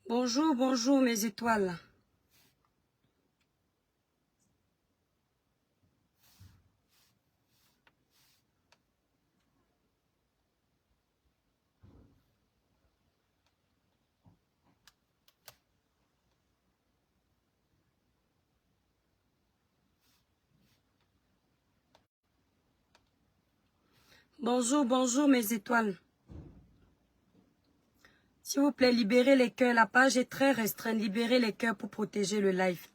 Bonjour, bonjour mes étoiles. Bonjour, bonjour mes étoiles. S'il vous plaît, libérez les cœurs. La page est très restreinte. Libérez les cœurs pour protéger le live.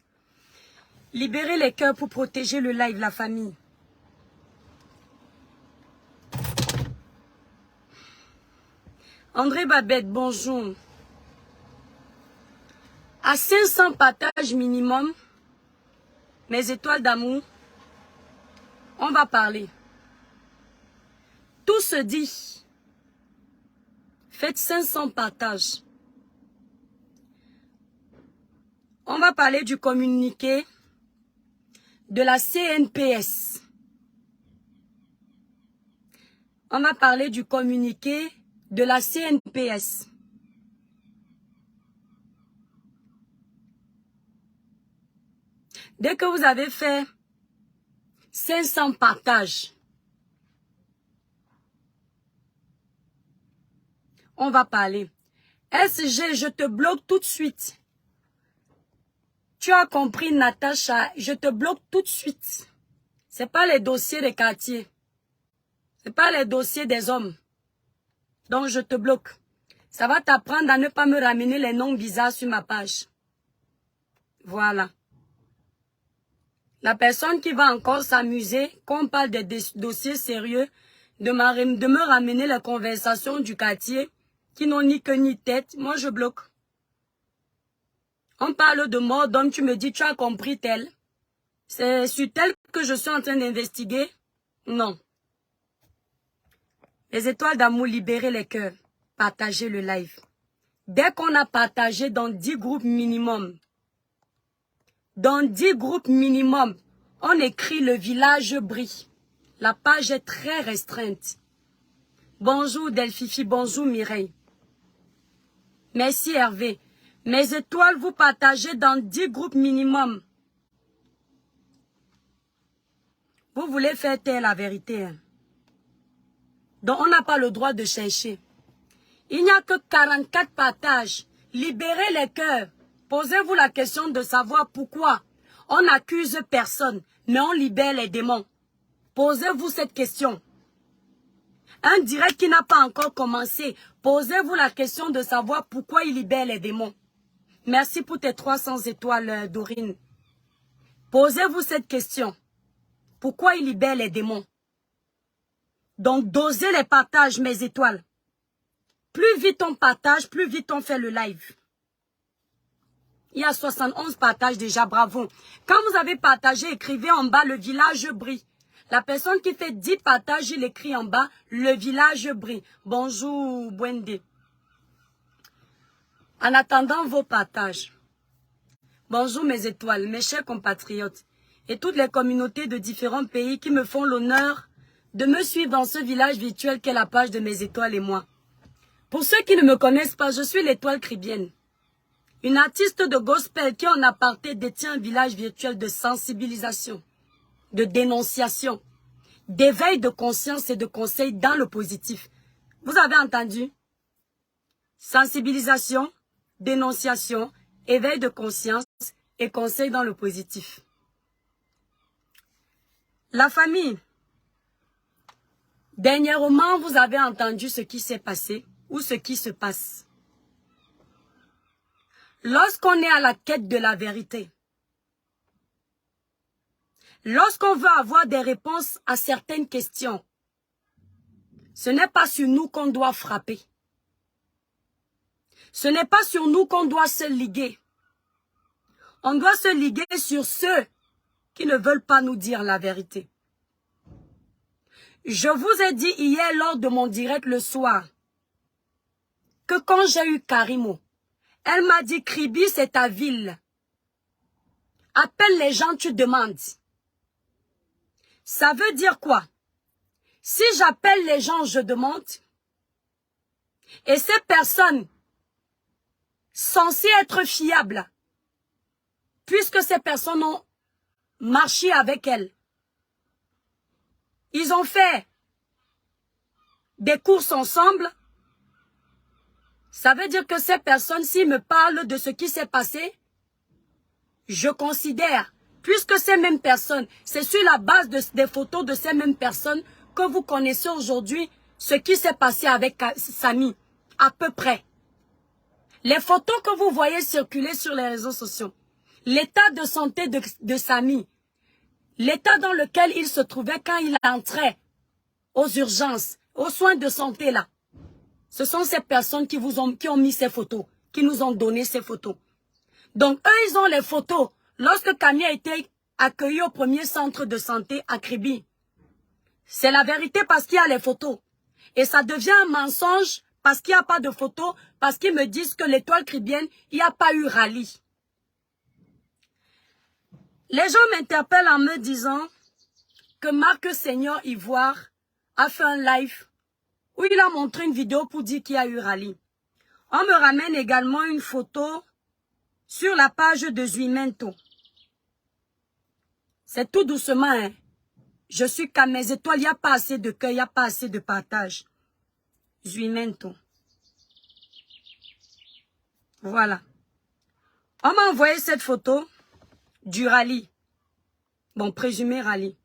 Libérez les cœurs pour protéger le live, la famille. André Babette, bonjour. À 500 partages minimum, mes étoiles d'amour, on va parler. Tout se dit. Faites 500 partages. On va parler du communiqué de la CNPS. On va parler du communiqué de la CNPS. Dès que vous avez fait 500 partages, on va parler. SG, je te bloque tout de suite. Tu as compris, Natacha, je te bloque tout de suite. C'est pas les dossiers des quartiers. C'est pas les dossiers des hommes. Donc je te bloque. Ça va t'apprendre à ne pas me ramener les noms bizarres sur ma page. Voilà. La personne qui va encore s'amuser, qu'on parle des dossiers sérieux, de me ramener les conversations du quartier qui n'ont ni queue ni tête, moi je bloque. On parle de mort d'homme, tu me dis, tu as compris tel. C'est sur tel que je suis en train d'investiguer? Non. Les étoiles d'amour, libérez les cœurs. Partagez le live. Dès qu'on a partagé dans 10 groupes minimum, on écrit le village brille. La page est très restreinte. Bonjour Delphifi, bonjour Mireille. Merci Hervé. Mes étoiles, vous partagez dans 10 groupes minimum. Vous voulez faire taire la vérité. Hein? Donc on n'a pas le droit de chercher. Il n'y a que 44 partages. Libérez les cœurs. Posez-vous la question de savoir pourquoi on n'accuse personne, mais on libère les démons. Posez-vous cette question. Un direct qui n'a pas encore commencé. Posez-vous la question de savoir pourquoi il libère les démons. Merci pour tes 300 étoiles, Dorine. Posez-vous cette question. Pourquoi il libère les démons? Donc, dosez les partages, mes étoiles. Plus vite on partage, plus vite on fait le live. Il y a 71 partages déjà, bravo. Quand vous avez partagé, écrivez en bas, le village brille. La personne qui fait 10 partages, il écrit en bas, le village brille. Bonjour, Bwende. En attendant vos partages. Bonjour mes étoiles, mes chers compatriotes et toutes les communautés de différents pays qui me font l'honneur de me suivre dans ce village virtuel qu'est la page de mes étoiles et moi. Pour ceux qui ne me connaissent pas, je suis l'étoile Cribienne. Une artiste de gospel qui en aparté détient un village virtuel de sensibilisation, de dénonciation, d'éveil de conscience et de conseil dans le positif. Vous avez entendu? Sensibilisation, dénonciation, éveil de conscience et conseil dans le positif. La famille, dernièrement, vous avez entendu ce qui s'est passé ou ce qui se passe. Lorsqu'on est à la quête de la vérité, lorsqu'on veut avoir des réponses à certaines questions, ce n'est pas sur nous qu'on doit frapper. Ce n'est pas sur nous qu'on doit se liguer. On doit se liguer sur ceux qui ne veulent pas nous dire la vérité. Je vous ai dit hier lors de mon direct le soir que quand j'ai eu Karimo, elle m'a dit, Kribi, c'est ta ville. Appelle les gens, tu demandes. Ça veut dire quoi? Si j'appelle les gens, je demande, et ces personnes censées être fiables, puisque ces personnes ont marché avec elle, ils ont fait des courses ensemble, ça veut dire que ces personnes, s'ils me parlent de ce qui s'est passé, je considère, puisque ces mêmes personnes, c'est sur la base des photos de ces mêmes personnes que vous connaissez aujourd'hui ce qui s'est passé avec Samy, à peu près. Les photos que vous voyez circuler sur les réseaux sociaux, l'état de santé de Samy, l'état dans lequel il se trouvait quand il entrait aux urgences, aux soins de santé là, ce sont ces personnes qui ont mis ces photos, qui nous ont donné ces photos. Donc, eux, ils ont les photos. Lorsque Camille a été accueillie au premier centre de santé à Kribi, c'est la vérité parce qu'il y a les photos. Et ça devient un mensonge parce qu'il n'y a pas de photos, parce qu'ils me disent que l'étoile kribienne, il n'y a pas eu rallye. Les gens m'interpellent en me disant que Marc Seigneur Ivoire a fait un live où il a montré une vidéo pour dire qu'il y a eu rallye. On me ramène également une photo sur la page de Zuimento. C'est tout doucement, hein. Je suis qu'à mes étoiles, il n'y a pas assez de cœur, il n'y a pas assez de partage. Zuimento. Voilà. On m'a envoyé cette photo du rallye. Bon, présumé rallye.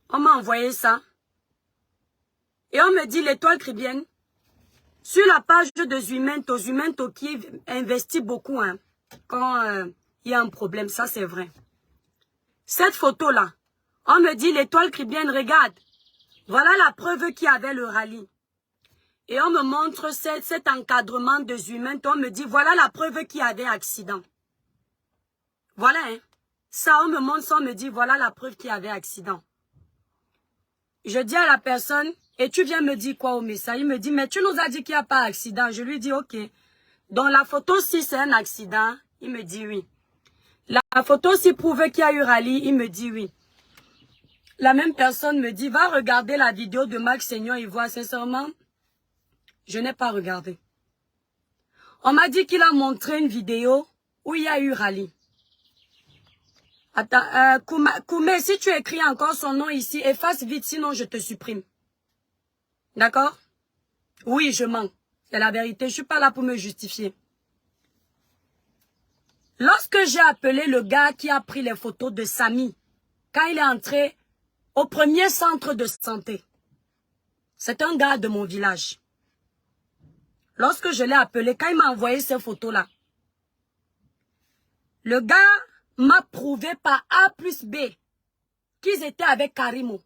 On m'a envoyé ça. Et on me dit l'étoile kribienne. Sur la page de Zuimento, Zuimento qui investit beaucoup, hein, quand il y a un problème, ça c'est vrai. Cette photo-là, on me dit l'étoile kribienne, regarde, voilà la preuve qu'il y avait le rallye. Et on me montre cet encadrement de Zuimento, on me dit voilà la preuve qu'il y avait accident. Voilà, hein. Ça, on me montre ça, on me dit voilà la preuve qu'il y avait accident. Je dis à la personne, et tu viens me dire quoi au message? Il me dit, mais tu nous as dit qu'il n'y a pas d'accident. Je lui dis, ok. Dans la photo, si c'est un accident, il me dit oui. La photo, si prouve qu'il y a eu rallye, il me dit oui. La même personne me dit, va regarder la vidéo de Marc Seigneur Ivoire. Sincèrement, je n'ai pas regardé. On m'a dit qu'il a montré une vidéo où il y a eu rallye. Attends, Koumé, si tu écris encore son nom ici, efface vite, sinon je te supprime. D'accord? Oui, je mens. C'est la vérité. Je ne suis pas là pour me justifier. Lorsque j'ai appelé le gars qui a pris les photos de Samy, quand il est entré au premier centre de santé, c'est un gars de mon village. Lorsque je l'ai appelé, quand il m'a envoyé ces photos-là, le gars m'a prouvé par A plus B qu'ils étaient avec Karimo.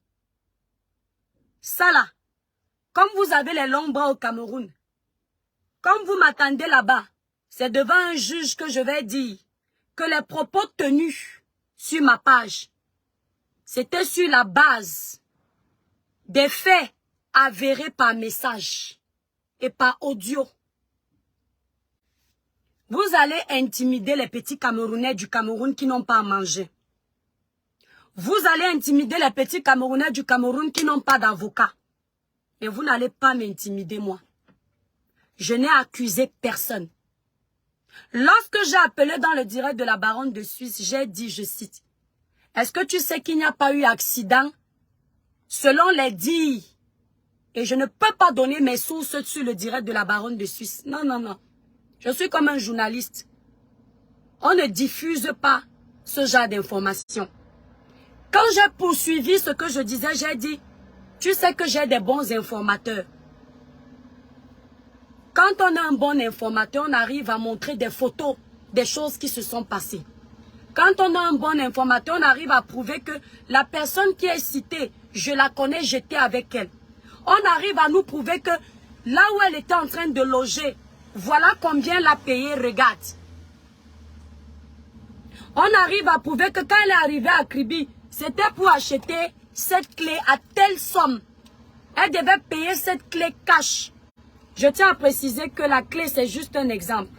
Ça là. Comme vous avez les longs bras au Cameroun, comme vous m'attendez là-bas, c'est devant un juge que je vais dire que les propos tenus sur ma page, c'était sur la base des faits avérés par message et par audio. Vous allez intimider les petits Camerounais du Cameroun qui n'ont pas à manger. Vous allez intimider les petits Camerounais du Cameroun qui n'ont pas d'avocat. Et vous n'allez pas m'intimider, moi. Je n'ai accusé personne. Lorsque j'ai appelé dans le direct de la baronne de Suisse, j'ai dit, je cite, « Est-ce que tu sais qu'il n'y a pas eu accident selon les dires? » Et je ne peux pas donner mes sources sur le direct de la baronne de Suisse. Non, non, non. Je suis comme un journaliste. On ne diffuse pas ce genre d'informations. Quand j'ai poursuivi ce que je disais, j'ai dit, tu sais que j'ai des bons informateurs. Quand on a un bon informateur, on arrive à montrer des photos des choses qui se sont passées. Quand on a un bon informateur, on arrive à prouver que la personne qui est citée, je la connais, j'étais avec elle. On arrive à nous prouver que là où elle était en train de loger, voilà combien elle a payé, regarde. On arrive à prouver que quand elle est arrivée à Kribi, c'était pour acheter cette clé à telle somme. Elle devait payer cette clé cash. Je tiens à préciser que la clé, c'est juste un exemple.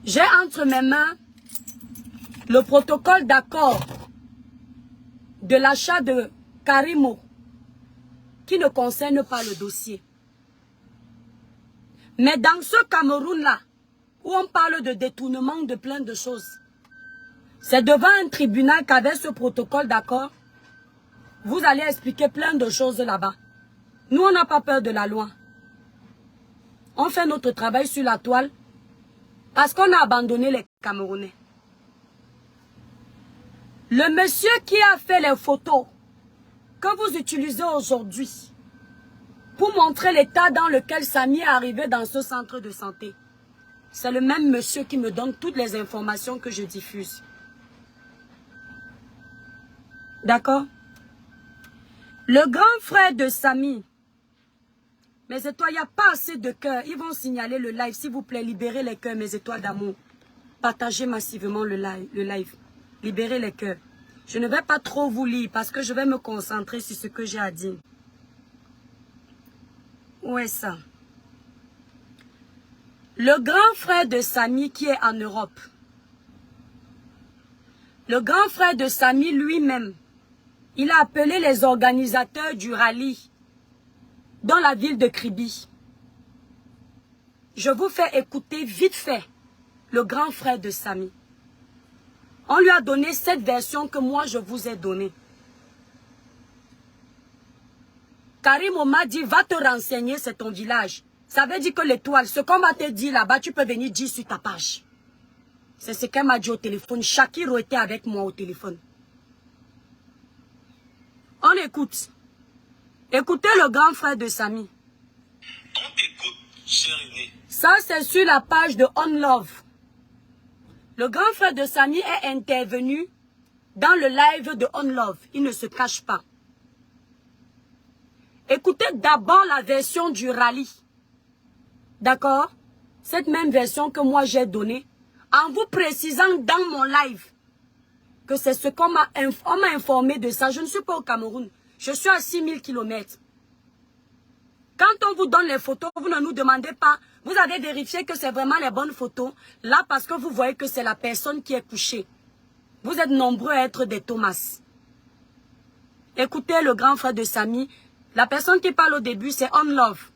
J'ai entre mes mains le protocole d'accord de l'achat de Karimo qui ne concerne pas le dossier. Mais dans ce Cameroun-là, où on parle de détournement de plein de choses, c'est devant un tribunal qu'avec ce protocole d'accord, vous allez expliquer plein de choses là-bas. Nous, on n'a pas peur de la loi. On fait notre travail sur la toile parce qu'on a abandonné les Camerounais. Le monsieur qui a fait les photos que vous utilisez aujourd'hui pour montrer l'état dans lequel Samy est arrivé dans ce centre de santé, c'est le même monsieur qui me donne toutes les informations que je diffuse. D'accord? Le grand frère de Samy, mes étoiles, il n'y a pas assez de cœur. Ils vont signaler le live. S'il vous plaît, libérez les cœurs, mes étoiles d'amour. Partagez massivement le live. Libérez les cœurs. Je ne vais pas trop vous lire parce que je vais me concentrer sur ce que j'ai à dire. Où est ça? Le grand frère de Samy qui est en Europe. Le grand frère de Samy lui-même, il a appelé les organisateurs du rallye dans la ville de Kribi. Je vous fais écouter vite fait le grand frère de Samy. On lui a donné cette version que moi je vous ai donnée. Karim m'a dit, va te renseigner, c'est ton village. Ça veut dire que l'étoile, ce qu'on va te dire là-bas, tu peux venir dire sur ta page. C'est ce qu'elle m'a dit au téléphone. Shakiro était avec moi au téléphone. On écoute. Écoutez le grand frère de Samy. On t'écoute, cher aîné. Ça, c'est sur la page de On Love. Le grand frère de Samy est intervenu dans le live de On Love. Il ne se cache pas. Écoutez d'abord la version du rallye. D'accord? Cette même version que moi j'ai donnée, en vous précisant dans mon live que c'est ce qu'on m'a informé de ça. Je ne suis pas au Cameroun. Je suis à 6000 km. Quand on vous donne les photos, vous ne nous demandez pas. Vous avez vérifié que c'est vraiment les bonnes photos. Là, parce que vous voyez que c'est la personne qui est couchée. Vous êtes nombreux à être des Thomas. Écoutez le grand frère de Samy. La personne qui parle au début, c'est On Love.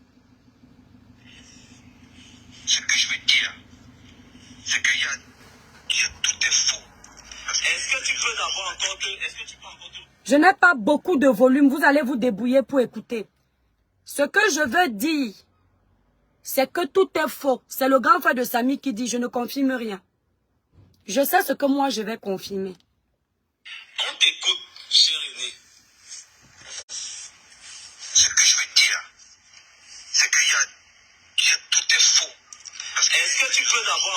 Ce que je veux dire, c'est qu'il y a tout est faux. Est-ce que tu peux d'abord encore Je n'ai pas beaucoup de volume. Vous allez vous débrouiller pour écouter. Ce que je veux dire, c'est que tout est faux. C'est le grand frère de Samy qui dit, je ne confirme rien. Je sais ce que moi je vais confirmer. On t'écoute, cher aîné. Ce que je veux dire, c'est qu'il y a tout est faux. Est-ce que tu peux d'abord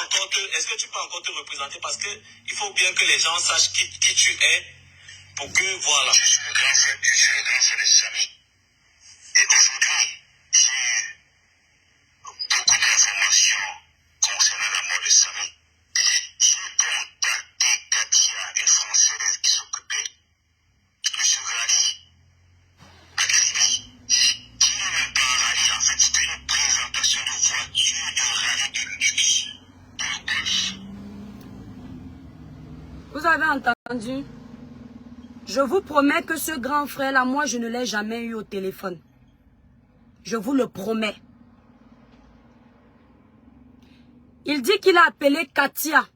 encore te représenter parce que il faut bien que les gens sachent qui tu es pour que voilà. Je suis le grand frère de Samy. Et aujourd'hui, j'ai beaucoup d'informations concernant la mort de Samy. J'ai contacté Katia, une Française qui s'occupait de ce rallye à Kribi. Qui n'est même pas un rallye, en fait, c'était une présentation de voitures de rallye de luxe pour le golf. Vous avez entendu? Je vous promets que ce grand frère-là, moi, je ne l'ai jamais eu au téléphone. Je vous le promets. Il dit qu'il a appelé Katia,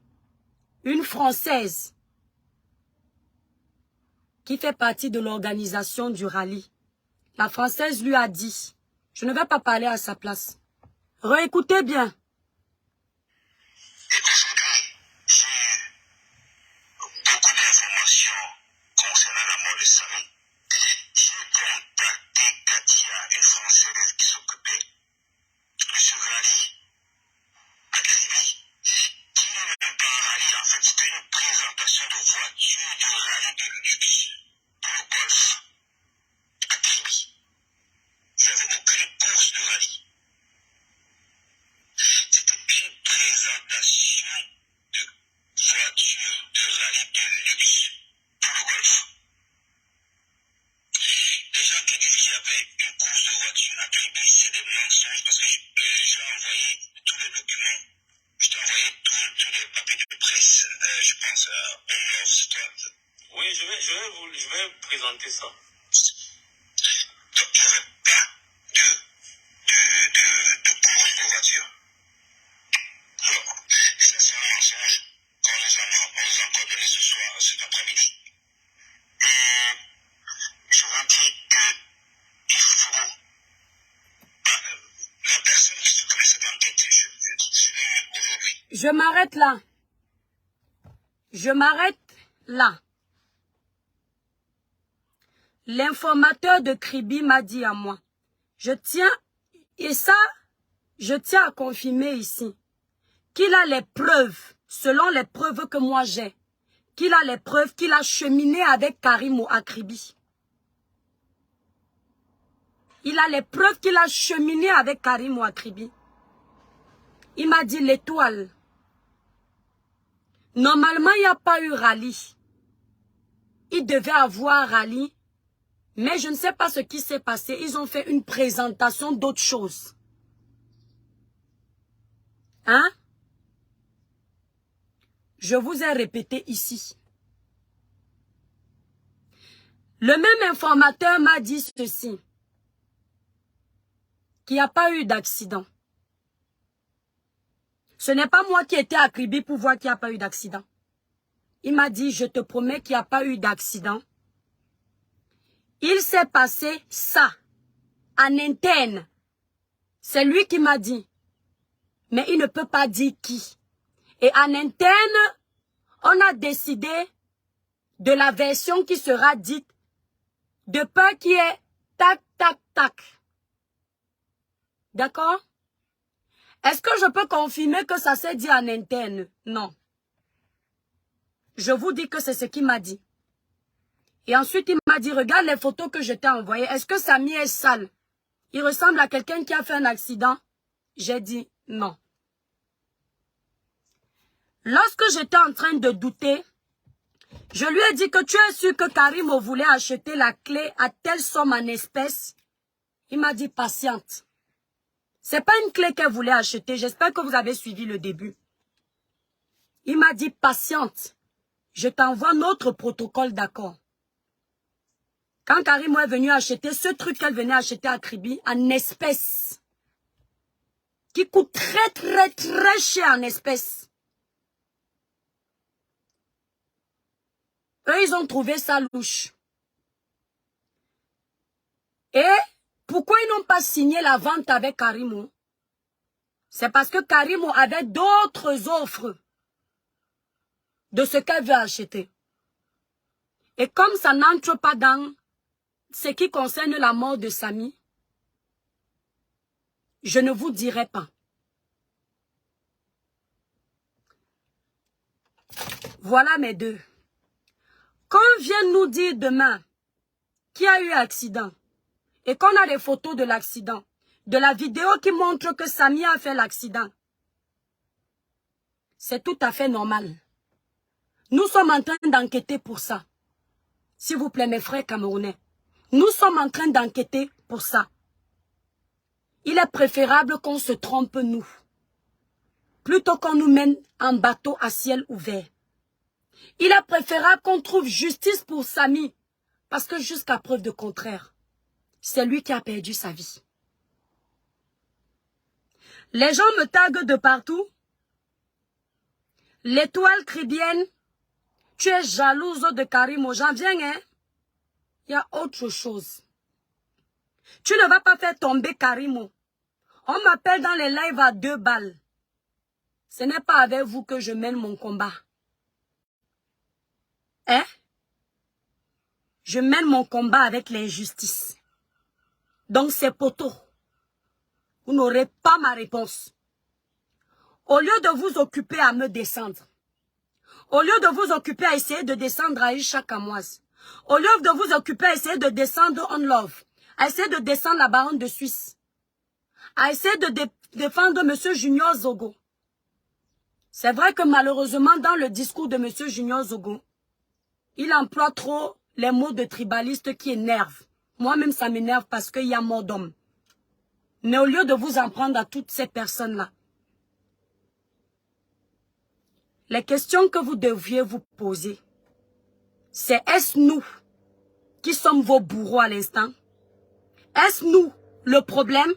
une Française, qui fait partie de l'organisation du rallye. La Française lui a dit, je ne vais pas parler à sa place. Réécoutez bien. Et aujourd'hui, j'ai beaucoup d'informations concernant la mort de Samy. J'ai contacté Katia, une Française qui s'occupait de ce rallye à Kribi. Qui n'est même pas un rallye, en fait, c'était une présentation de voitures de rallye de luxe pour le golf à Kribi. Il n'y avait aucune course de rallye. mensonges parce que j'ai envoyé tous les documents, je t'ai envoyé tous les papiers de presse, je pense, c'est toi. Oui, je vais présenter ça. Donc, il n'y avait pas de course, on va dire. Alors, déjà, c'est un mensonge qu'on nous a encore donné ce soir, cet après-midi. Et je vous dis qu'il faut la personne qui s'occupe de cette enquête, je l'ai aujourd'hui. Je m'arrête là. Je m'arrête là. L'informateur de Kribi m'a dit à moi, je tiens à confirmer ici, qu'il a les preuves, selon les preuves que moi j'ai, qu'il a les preuves qu'il a cheminé avec Karim à Kribi. Il a les preuves qu'il a cheminé avec Karim à Kribi. Il m'a dit l'étoile. Normalement, il n'y a pas eu rallye. Il devait avoir rallye. Mais je ne sais pas ce qui s'est passé. Ils ont fait une présentation d'autre chose. Hein? Je vous ai répété ici. Le même informateur m'a dit ceci. Qu'il n'y a pas eu d'accident. Ce n'est pas moi qui étais à Kribi pour voir qu'il n'y a pas eu d'accident. Il m'a dit, je te promets qu'il n'y a pas eu d'accident. Il s'est passé ça, en interne. C'est lui qui m'a dit. Mais il ne peut pas dire qui. Et en interne, on a décidé de la version qui sera dite de peur qui est tac, tac, tac. D'accord? Est-ce que je peux confirmer que ça s'est dit en interne? Non. Je vous dis que c'est ce qu'il m'a dit. Et ensuite, il m'a dit, regarde les photos que je t'ai envoyées. Est-ce que Samy est sale? Il ressemble à quelqu'un qui a fait un accident? J'ai dit non. Lorsque j'étais en train de douter, je lui ai dit que tu es sûr que Karim voulait acheter la clé à telle somme en espèces? Il m'a dit patiente. C'est pas une clé qu'elle voulait acheter. J'espère que vous avez suivi le début. Il m'a dit patiente. Je t'envoie notre protocole d'accord. Quand Karim est venu acheter ce truc qu'elle venait acheter à Kribi en espèces, qui coûte très très très cher en espèces, eux ils ont trouvé ça louche. Et pourquoi ils n'ont pas signé la vente avec Karim? C'est parce que Karim avait d'autres offres de ce qu'elle veut acheter. Et comme ça n'entre pas dans ce qui concerne la mort de Samy, je ne vous dirai pas. Voilà mes deux. Qu'on vienne nous dire demain qu'il y a eu accident et qu'on a des photos de l'accident, de la vidéo qui montre que Samy a fait l'accident, c'est tout à fait normal. Nous sommes en train d'enquêter pour ça. S'il vous plaît, mes frères camerounais. Nous sommes en train d'enquêter pour ça. Il est préférable qu'on se trompe, nous, plutôt qu'on nous mène en bateau à ciel ouvert. Il est préférable qu'on trouve justice pour Samy, parce que jusqu'à preuve de contraire, c'est lui qui a perdu sa vie. Les gens me taguent de partout. L'étoile kribienne, tu es jalouse de Karim. J'en viens, hein? Il y a autre chose. Tu ne vas pas faire tomber Karim. On m'appelle dans les lives à 2 balles. Ce n'est pas avec vous que je mène mon combat. Hein? Je mène mon combat avec l'injustice. Donc c'est poteau. Vous n'aurez pas ma réponse. Au lieu de vous occuper à me descendre, au lieu de vous occuper à essayer de descendre à Isha Kamoise, au lieu de vous occuper à essayer de descendre On Love, à essayer de descendre la baronne de Suisse, à essayer de défendre M. Junior Zogo. C'est vrai que malheureusement, dans le discours de M. Junior Zogo, il emploie trop les mots de tribaliste qui énervent. Moi-même, ça m'énerve parce qu'il y a mort d'homme. Mais au lieu de vous en prendre à toutes ces personnes-là, les questions que vous deviez vous poser, c'est est-ce nous qui sommes vos bourreaux à l'instant? Est-ce nous le problème?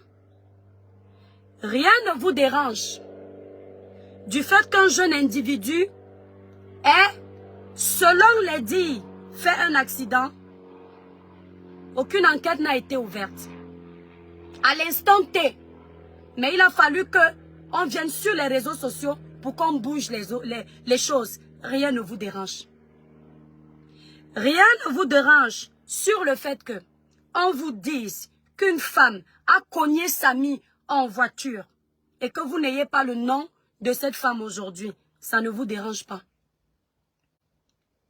Rien ne vous dérange du fait qu'un jeune individu ait, selon les dires, fait un accident. Aucune enquête n'a été ouverte. À l'instant T. Mais il a fallu qu'on vienne sur les réseaux sociaux pour qu'on bouge les choses. Rien ne vous dérange. Rien ne vous dérange sur le fait que on vous dise qu'une femme a cogné Samy en voiture et que vous n'ayez pas le nom de cette femme aujourd'hui. Ça ne vous dérange pas.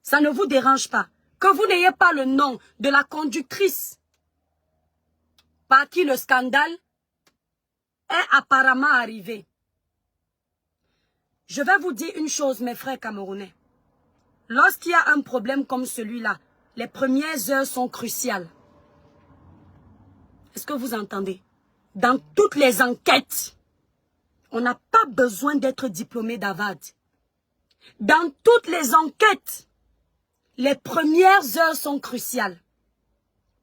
Ça ne vous dérange pas. Que vous n'ayez pas le nom de la conductrice par qui le scandale est apparemment arrivé. Je vais vous dire une chose, mes frères camerounais. Lorsqu'il y a un problème comme celui-là, les premières heures sont cruciales. Est-ce que vous entendez? Dans toutes les enquêtes, on n'a pas besoin d'être diplômé d'Harvard. Dans toutes les enquêtes, les premières heures sont cruciales.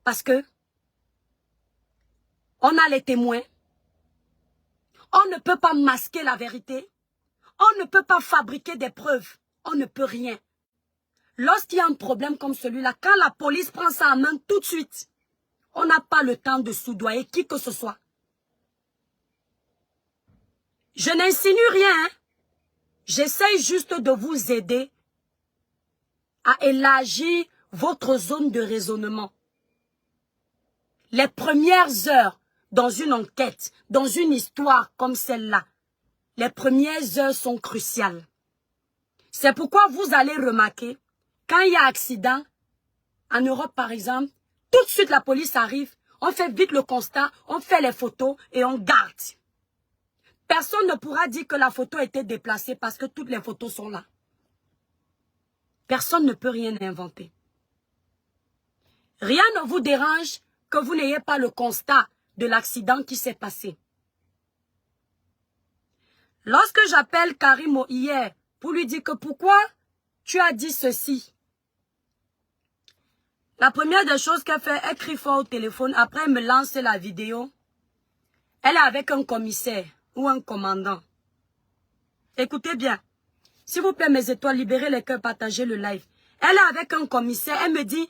Parce que on a les témoins. On ne peut pas masquer la vérité. On ne peut pas fabriquer des preuves. On ne peut rien. Lorsqu'il y a un problème comme celui-là, quand la police prend ça en main tout de suite, on n'a pas le temps de soudoyer qui que ce soit. Je n'insinue rien. Hein? J'essaye juste de vous aider à élargir votre zone de raisonnement. Les premières heures dans une enquête, dans une histoire comme celle-là, les premières heures sont cruciales. C'est pourquoi vous allez remarquer, quand il y a accident, en Europe par exemple, tout de suite la police arrive, on fait vite le constat, on fait les photos et on garde. Personne ne pourra dire que la photo a été déplacée parce que toutes les photos sont là. Personne ne peut rien inventer. Rien ne vous dérange que vous n'ayez pas le constat de l'accident qui s'est passé. Lorsque j'appelle Karimo hier pour lui dire que pourquoi tu as dit ceci, la première des choses qu'elle fait, elle crie fort au téléphone, après elle me lance la vidéo. Elle est avec un commissaire ou un commandant. Écoutez bien, s'il vous plaît mes étoiles, libérez les cœurs, partagez le live. Elle est avec un commissaire, elle me dit,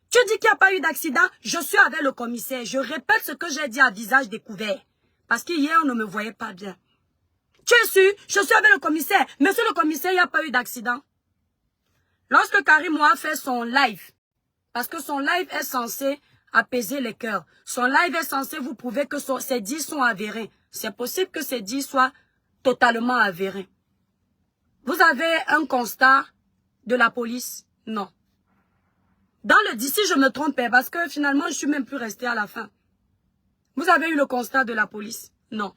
tu dis qu'il n'y a pas eu d'accident, je suis avec le commissaire. Je répète ce que j'ai dit à visage découvert. Parce qu'hier, on ne me voyait pas bien. Tu es sûr? Je suis avec le commissaire. Monsieur le commissaire, il n'y a pas eu d'accident. Lorsque Karim a fait son live, parce que son live est censé apaiser les cœurs. Son live est censé vous prouver que ses dires sont avérés. C'est possible que ces dires soient totalement avérés. Vous avez un constat de la police? Non. Dans le d'ici, je me trompais parce que finalement, je ne suis même plus restée à la fin. Vous avez eu le constat de la police? Non.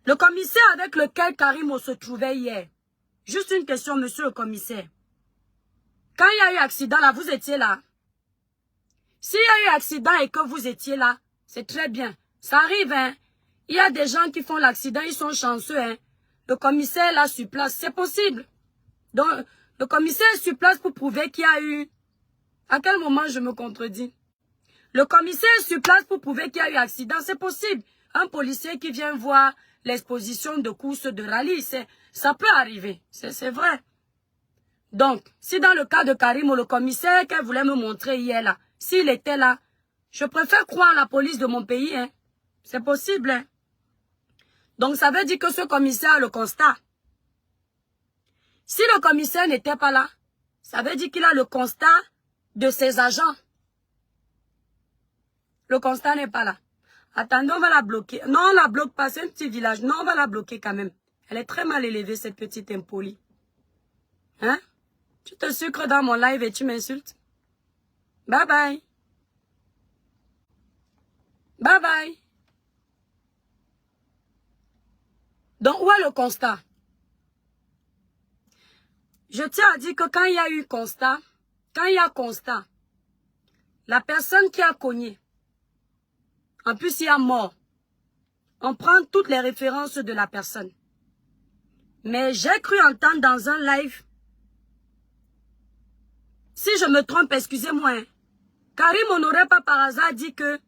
Le commissaire avec lequel Karimo se trouvait hier. Juste une question, monsieur le commissaire. Quand il y a eu accident là, vous étiez là? S'il y a eu accident et que vous étiez là, c'est très bien. Ça arrive, hein. Il y a des gens qui font l'accident, ils sont chanceux, hein. Le commissaire là sur place, c'est possible. Donc, le commissaire est sur place pour prouver qu'il y a eu... À quel moment je me contredis? Le commissaire est sur place pour prouver qu'il y a eu accident, c'est possible. Un policier qui vient voir l'exposition de course de rallye, ça peut arriver, c'est vrai. Donc, si dans le cas de Karim, le commissaire qu'elle voulait me montrer hier là, s'il était là, je préfère croire à la police de mon pays, hein. C'est possible, hein. Donc, ça veut dire que ce commissaire a le constat. Si le commissaire n'était pas là, ça veut dire qu'il a le constat de ses agents. Le constat n'est pas là. Attendez, on va la bloquer. Non, on la bloque pas, c'est un petit village. Non, on va la bloquer quand même. Elle est très mal élevée, cette petite impolie. Hein? Tu te sucres dans mon live et tu m'insultes? Bye bye. Bye bye. Donc, où est le constat? Je tiens à dire que quand il y a eu constat, la personne qui a cogné, en plus il y a mort, On prend toutes les références de la personne. Mais j'ai cru entendre dans un live, si je me trompe, excusez-moi, hein, Karim, on n'aurait pas par hasard dit que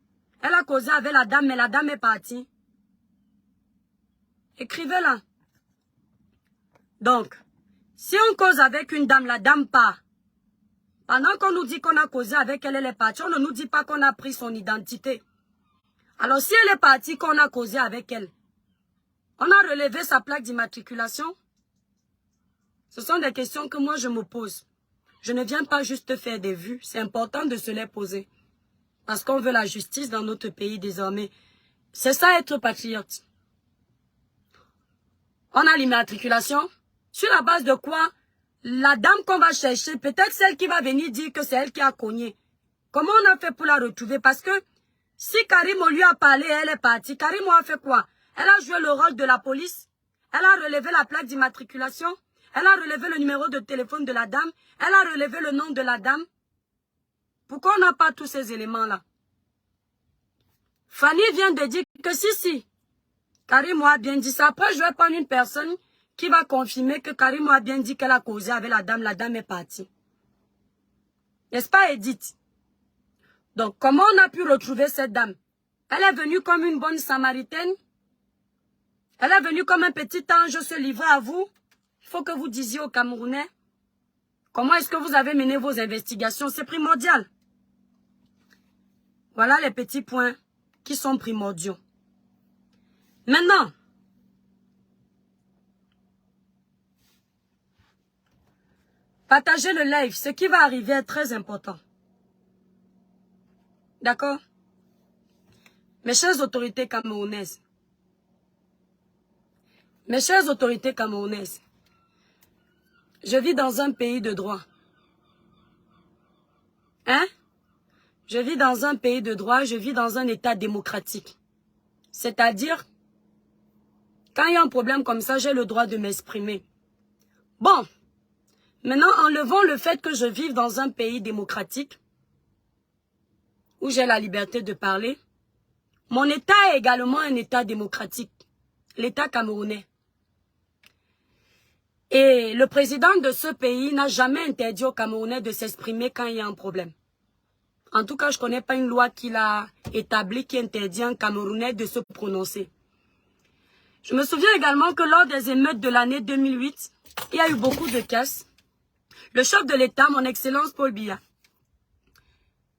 elle a causé avec la dame, mais la dame est partie. Écrivez-la. Donc, si on cause avec une dame, la dame part. Pendant qu'on nous dit qu'on a causé avec elle, elle est partie, on ne nous dit pas qu'on a pris son identité. Alors, si elle est partie, qu'on a causé avec elle, on a relevé sa plaque d'immatriculation? Ce sont des questions que moi je me pose. Je ne viens pas juste faire des vues, c'est important de se les poser. Parce qu'on veut la justice dans notre pays désormais. C'est ça être patriote. On a l'immatriculation. Sur la base de quoi? La dame qu'on va chercher, peut-être celle qui va venir dire que c'est elle qui a cogné. Comment on a fait pour la retrouver? Parce que si Karim on lui a parlé, elle est partie. Karim a fait quoi? Elle a joué le rôle de la police. Elle a relevé la plaque d'immatriculation. Elle a relevé le numéro de téléphone de la dame. Elle a relevé le nom de la dame. Pourquoi on n'a pas tous ces éléments-là? Fanny vient de dire que si. Karim a bien dit ça. Après, je vais prendre une personne qui va confirmer que Karim a bien dit qu'elle a causé avec la dame est partie. N'est-ce pas, Edith? Donc, comment on a pu retrouver cette dame? Elle est venue comme une bonne samaritaine. Elle est venue comme un petit ange se livrer à vous. Il faut que vous disiez aux Camerounais comment est-ce que vous avez mené vos investigations. C'est primordial. Voilà les petits points qui sont primordiaux. Maintenant, partagez le live. Ce qui va arriver est très important. D'accord? Mes chères autorités camerounaises. Mes chères autorités camerounaises. Je vis dans un pays de droit. Hein? Je vis dans un pays de droit, je vis dans un état démocratique. C'est-à-dire, quand il y a un problème comme ça, j'ai le droit de m'exprimer. Bon, maintenant, enlevons le fait que je vive dans un pays démocratique, où j'ai la liberté de parler. Mon état est également un état démocratique, l'état camerounais. Et le président de ce pays n'a jamais interdit aux Camerounais de s'exprimer quand il y a un problème. En tout cas, je ne connais pas une loi qu'il a établie qui interdit à un Camerounais de se prononcer. Je me souviens également que lors des émeutes de l'année 2008, il y a eu beaucoup de caisses. Le chef de l'État, mon Excellence Paul Biya,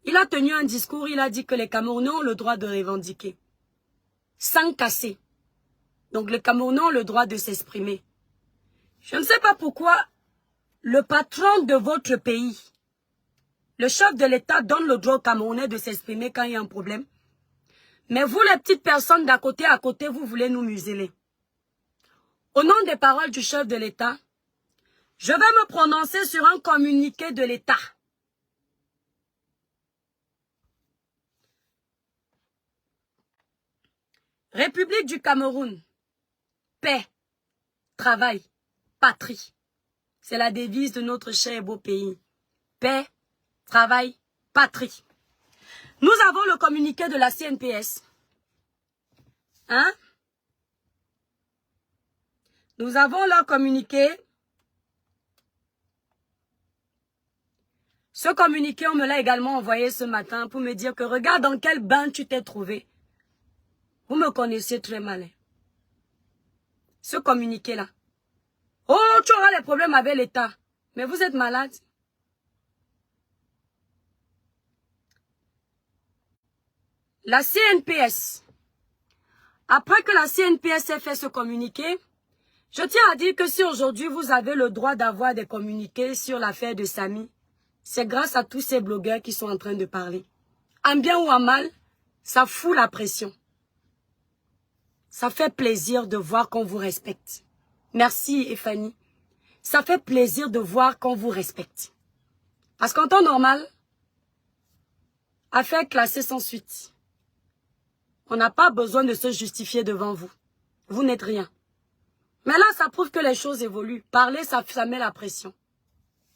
il a tenu un discours, il a dit que les Camerounais ont le droit de revendiquer, sans casser. Donc les Camerounais ont le droit de s'exprimer. Je ne sais pas pourquoi le patron de votre pays, le chef de l'État donne le droit aux Camerounais de s'exprimer quand il y a un problème. Mais vous, les petites personnes d'à côté à côté, vous voulez nous museler. Au nom des paroles du chef de l'État, je vais me prononcer sur un communiqué de l'État. République du Cameroun, paix, travail, patrie. C'est la devise de notre cher et beau pays. Paix, travail, patrie. Nous avons le communiqué de la CNPS. Hein? Nous avons leur communiqué. Ce communiqué, on me l'a également envoyé ce matin pour me dire que regarde dans quel bain tu t'es trouvé. Vous me connaissez très mal. Hein? Ce communiqué-là. Oh, tu auras des problèmes avec l'État. Mais vous êtes malade. La CNPS. Après que la CNPS ait fait ce communiqué, je tiens à dire que si aujourd'hui vous avez le droit d'avoir des communiqués sur l'affaire de Samy, c'est grâce à tous ces blogueurs qui sont en train de parler. En bien ou en mal, ça fout la pression. Ça fait plaisir de voir qu'on vous respecte. Merci, Fanny. Ça fait plaisir de voir qu'on vous respecte. Parce qu'en temps normal, affaire classée sans suite. On n'a pas besoin de se justifier devant vous. Vous n'êtes rien. Mais là, ça prouve que les choses évoluent. Parler, ça met la pression.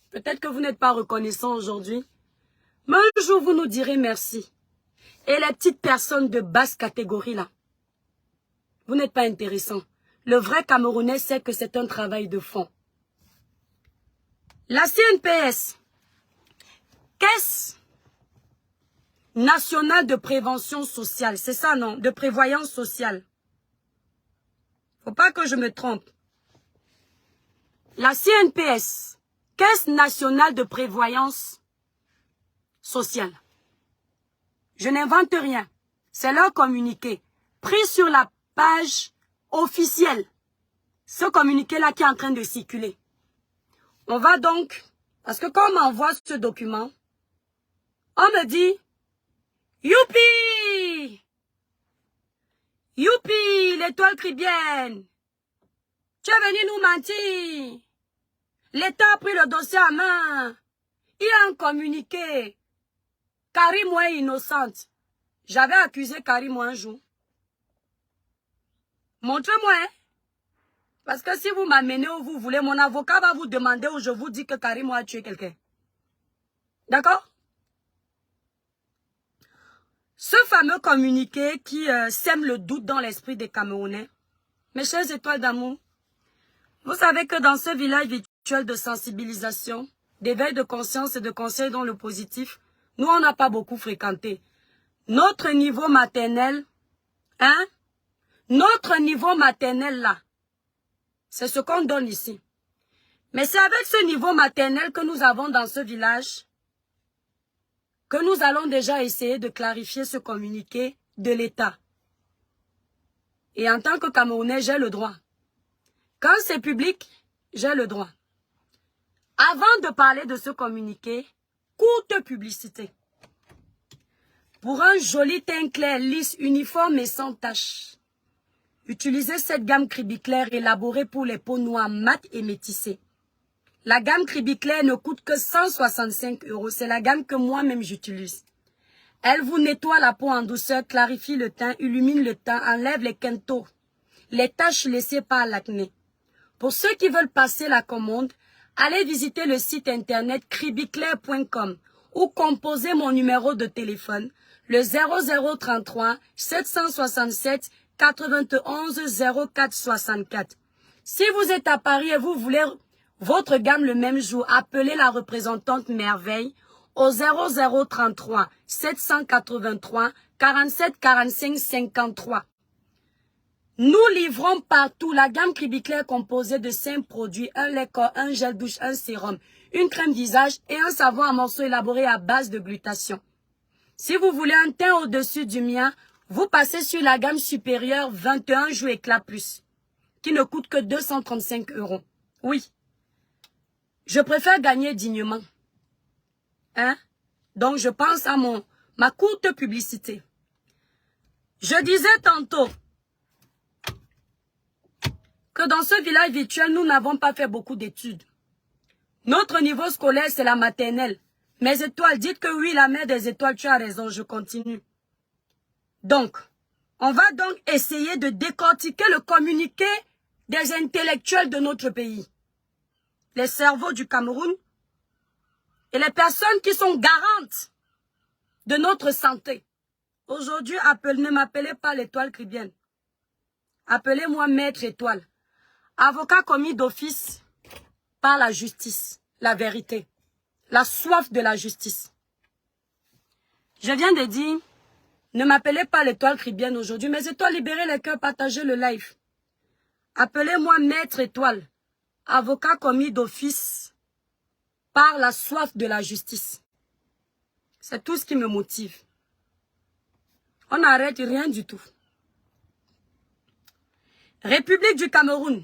Peut-être que vous n'êtes pas reconnaissant aujourd'hui. Mais un jour, vous nous direz merci. Et les petites personnes de basse catégorie là, Vous n'êtes pas intéressant. Le vrai Camerounais sait que c'est un travail de fond. La CNPS, Caisse nationale de prévention sociale, c'est ça non? De prévoyance sociale. Faut pas que je me trompe. La CNPS, Caisse nationale de prévoyance sociale. Je n'invente rien. C'est leur communiqué. Pris sur la page officielle. Ce communiqué-là qui est en train de circuler. On va donc, parce que quand on m'envoie ce document, on me dit, youpi! Youpi, l'étoile cribienne! Tu es venu nous mentir. L'État a pris le dossier en main. Il a un communiqué. Karim est innocente. J'avais accusé Karim un jour. Montrez-moi, hein. Parce que si vous m'amenez où vous voulez, mon avocat va vous demander où je vous dis que Karim a tué quelqu'un. D'accord? Ce fameux communiqué qui sème le doute dans l'esprit des Camerounais. Mes chères étoiles d'amour, vous savez que dans ce village virtuel de sensibilisation, d'éveil de conscience et de conseil dans le positif, nous, on n'a pas beaucoup fréquenté. Notre niveau maternel, hein? Notre niveau maternel, là, c'est ce qu'on donne ici. Mais c'est avec ce niveau maternel que nous avons dans ce village que nous allons déjà essayer de clarifier ce communiqué de l'État. Et en tant que Camerounais, j'ai le droit. Quand c'est public, j'ai le droit. Avant de parler de ce communiqué, courte publicité. Pour un joli teint clair, lisse, uniforme et sans tache, utilisez cette gamme Cribiclair élaborée pour les peaux noires, mates et métissées. La gamme Cribiclair ne coûte que 165 €. C'est la gamme que moi-même j'utilise. Elle vous nettoie la peau en douceur, clarifie le teint, illumine le teint, enlève les quintaux, les taches laissées par l'acné. Pour ceux qui veulent passer la commande, allez visiter le site internet cribiclair.com ou composez mon numéro de téléphone, le 0033 767 91 04 64. Si vous êtes à Paris et vous voulez votre gamme le même jour, appelez la représentante Merveille au 0033 783 47 45 53. Nous livrons partout la gamme Cribiclair composée de 5 produits, un lait corps, un gel douche, un sérum, une crème visage et un savon à morceaux élaboré à base de glutation. Si vous voulez un teint au-dessus du mien, vous passez sur la gamme supérieure 21 jours éclat plus, qui ne coûte que 235 €. Oui. Je préfère gagner dignement. Hein? Donc je pense à ma courte publicité. Je disais tantôt que dans ce village virtuel, nous n'avons pas fait beaucoup d'études. Notre niveau scolaire, c'est la maternelle. Mes étoiles, dites que oui, la mère des étoiles, tu as raison, je continue. Donc, on va donc essayer de décortiquer le communiqué des intellectuels de notre pays. Les cerveaux du Cameroun et les personnes qui sont garantes de notre santé. Aujourd'hui, ne m'appelez pas l'étoile cribienne. Appelez-moi Maître Étoile. Avocat commis d'office par la justice, la vérité, la soif de la justice. Je viens de dire, ne m'appelez pas l'étoile cribienne aujourd'hui, mais étoiles, libérez les cœurs, partagez le live. Appelez-moi Maître Étoile, avocat commis d'office par la soif de la justice. C'est tout ce qui me motive. On n'arrête rien du tout. République du Cameroun,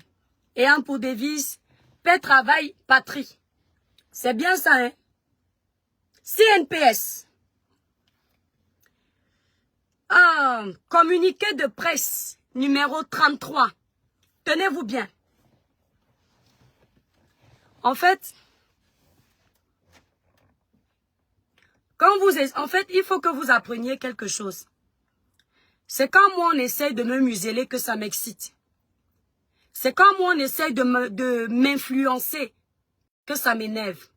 ayant pour devise paix, travail, patrie. C'est bien ça, hein? CNPS. Communiqué de presse numéro 33. Tenez-vous bien. En fait, il faut que vous appreniez quelque chose. C'est quand moi on essaye de me museler que ça m'excite. C'est quand moi on essaye de m'influencer que ça m'énerve.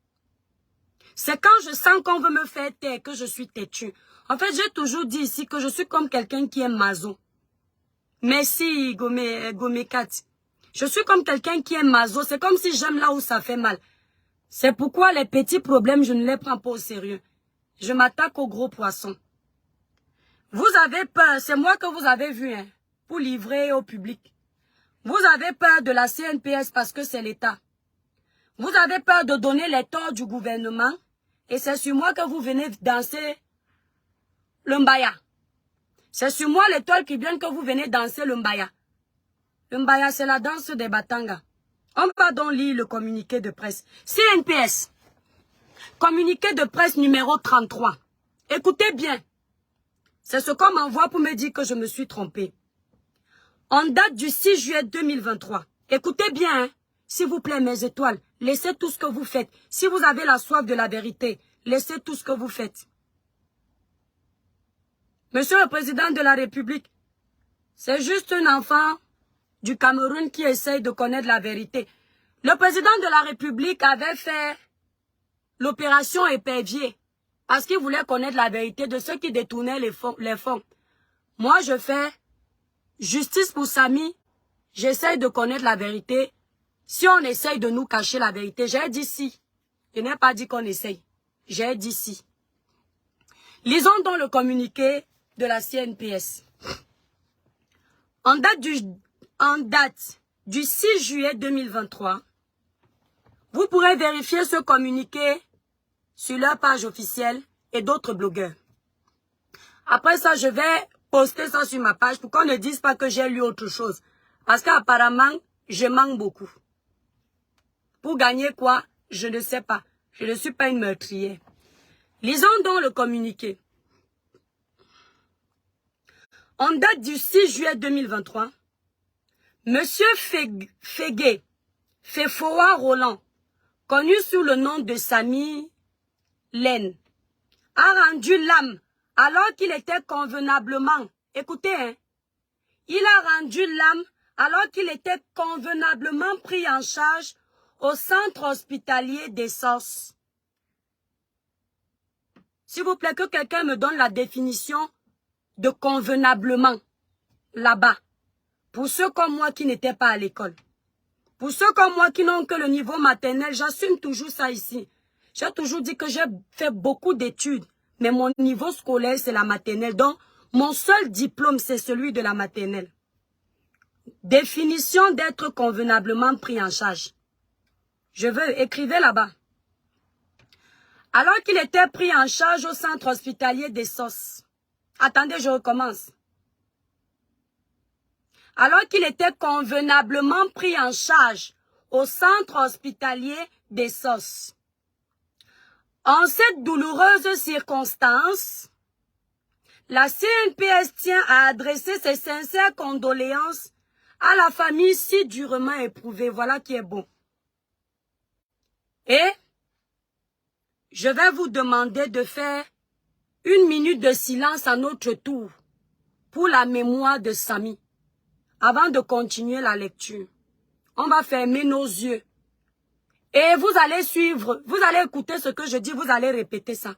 C'est quand je sens qu'on veut me faire taire que je suis têtue. En fait, j'ai toujours dit ici que je suis comme quelqu'un qui est maso. Merci, Gomekat. Je suis comme quelqu'un qui est maso. C'est comme si j'aime là où ça fait mal. C'est pourquoi les petits problèmes, je ne les prends pas au sérieux. Je m'attaque aux gros poissons. Vous avez peur, c'est moi que vous avez vu, hein, pour livrer au public. Vous avez peur de la CNPS parce que c'est l'État. Vous avez peur de donner les torts du gouvernement. Et c'est sur moi que vous venez danser le mbaya. C'est sur moi l'étoile qui vient que vous venez danser le mbaya. Le mbaya, c'est la danse des Batanga. On va donc lire le communiqué de presse. CNPS. Communiqué de presse numéro 33. Écoutez bien. C'est ce qu'on m'envoie pour me dire que je me suis trompée. En date du 6 juillet 2023. Écoutez bien, hein. S'il vous plaît, mes étoiles. Laissez tout ce que vous faites. Si vous avez la soif de la vérité, laissez tout ce que vous faites. Monsieur le Président de la République, c'est juste un enfant du Cameroun qui essaye de connaître la vérité. Le Président de la République avait fait l'opération épervier parce qu'il voulait connaître la vérité de ceux qui détournaient les fonds. Moi, je fais justice pour Samy. J'essaye de connaître la vérité. Si on essaye de nous cacher la vérité, j'ai dit si. Je n'ai pas dit qu'on essaye. J'ai dit si. Lisons donc le communiqué de la CNPS. En date du 6 juillet 2023, vous pourrez vérifier ce communiqué sur leur page officielle et d'autres blogueurs. Après ça, je vais poster ça sur ma page pour qu'on ne dise pas que j'ai lu autre chose. Parce qu'apparemment, je manque beaucoup. Pour gagner quoi? Je ne sais pas. Je ne suis pas une meurtrière. Lisons donc le communiqué. En date du 6 juillet 2023, Monsieur Fégué, Fefoa Roland, connu sous le nom de Samy Len, a rendu l'âme alors qu'il était convenablement, écoutez, hein, il a rendu l'âme alors qu'il était convenablement pris en charge au centre hospitalier des Sources. S'il vous plaît, que quelqu'un me donne la définition de convenablement là-bas. Pour ceux comme moi qui n'étaient pas à l'école. Pour ceux comme moi qui n'ont que le niveau maternel, j'assume toujours ça ici. J'ai toujours dit que j'ai fait beaucoup d'études. Mais mon niveau scolaire, c'est la maternelle. Donc, mon seul diplôme, c'est celui de la maternelle. Définition d'être convenablement pris en charge. Je veux, écrivez là-bas. Alors qu'il était pris en charge au centre hospitalier des Sources. Attendez, je recommence. Alors qu'il était convenablement pris en charge au centre hospitalier des Sources. En cette douloureuse circonstance, la CNPS tient à adresser ses sincères condoléances à la famille si durement éprouvée. Voilà qui est bon. Et je vais vous demander de faire 1 minute de silence à notre tour pour la mémoire de Samy. Avant de continuer la lecture, on va fermer nos yeux. Et vous allez suivre, vous allez écouter ce que je dis, vous allez répéter ça.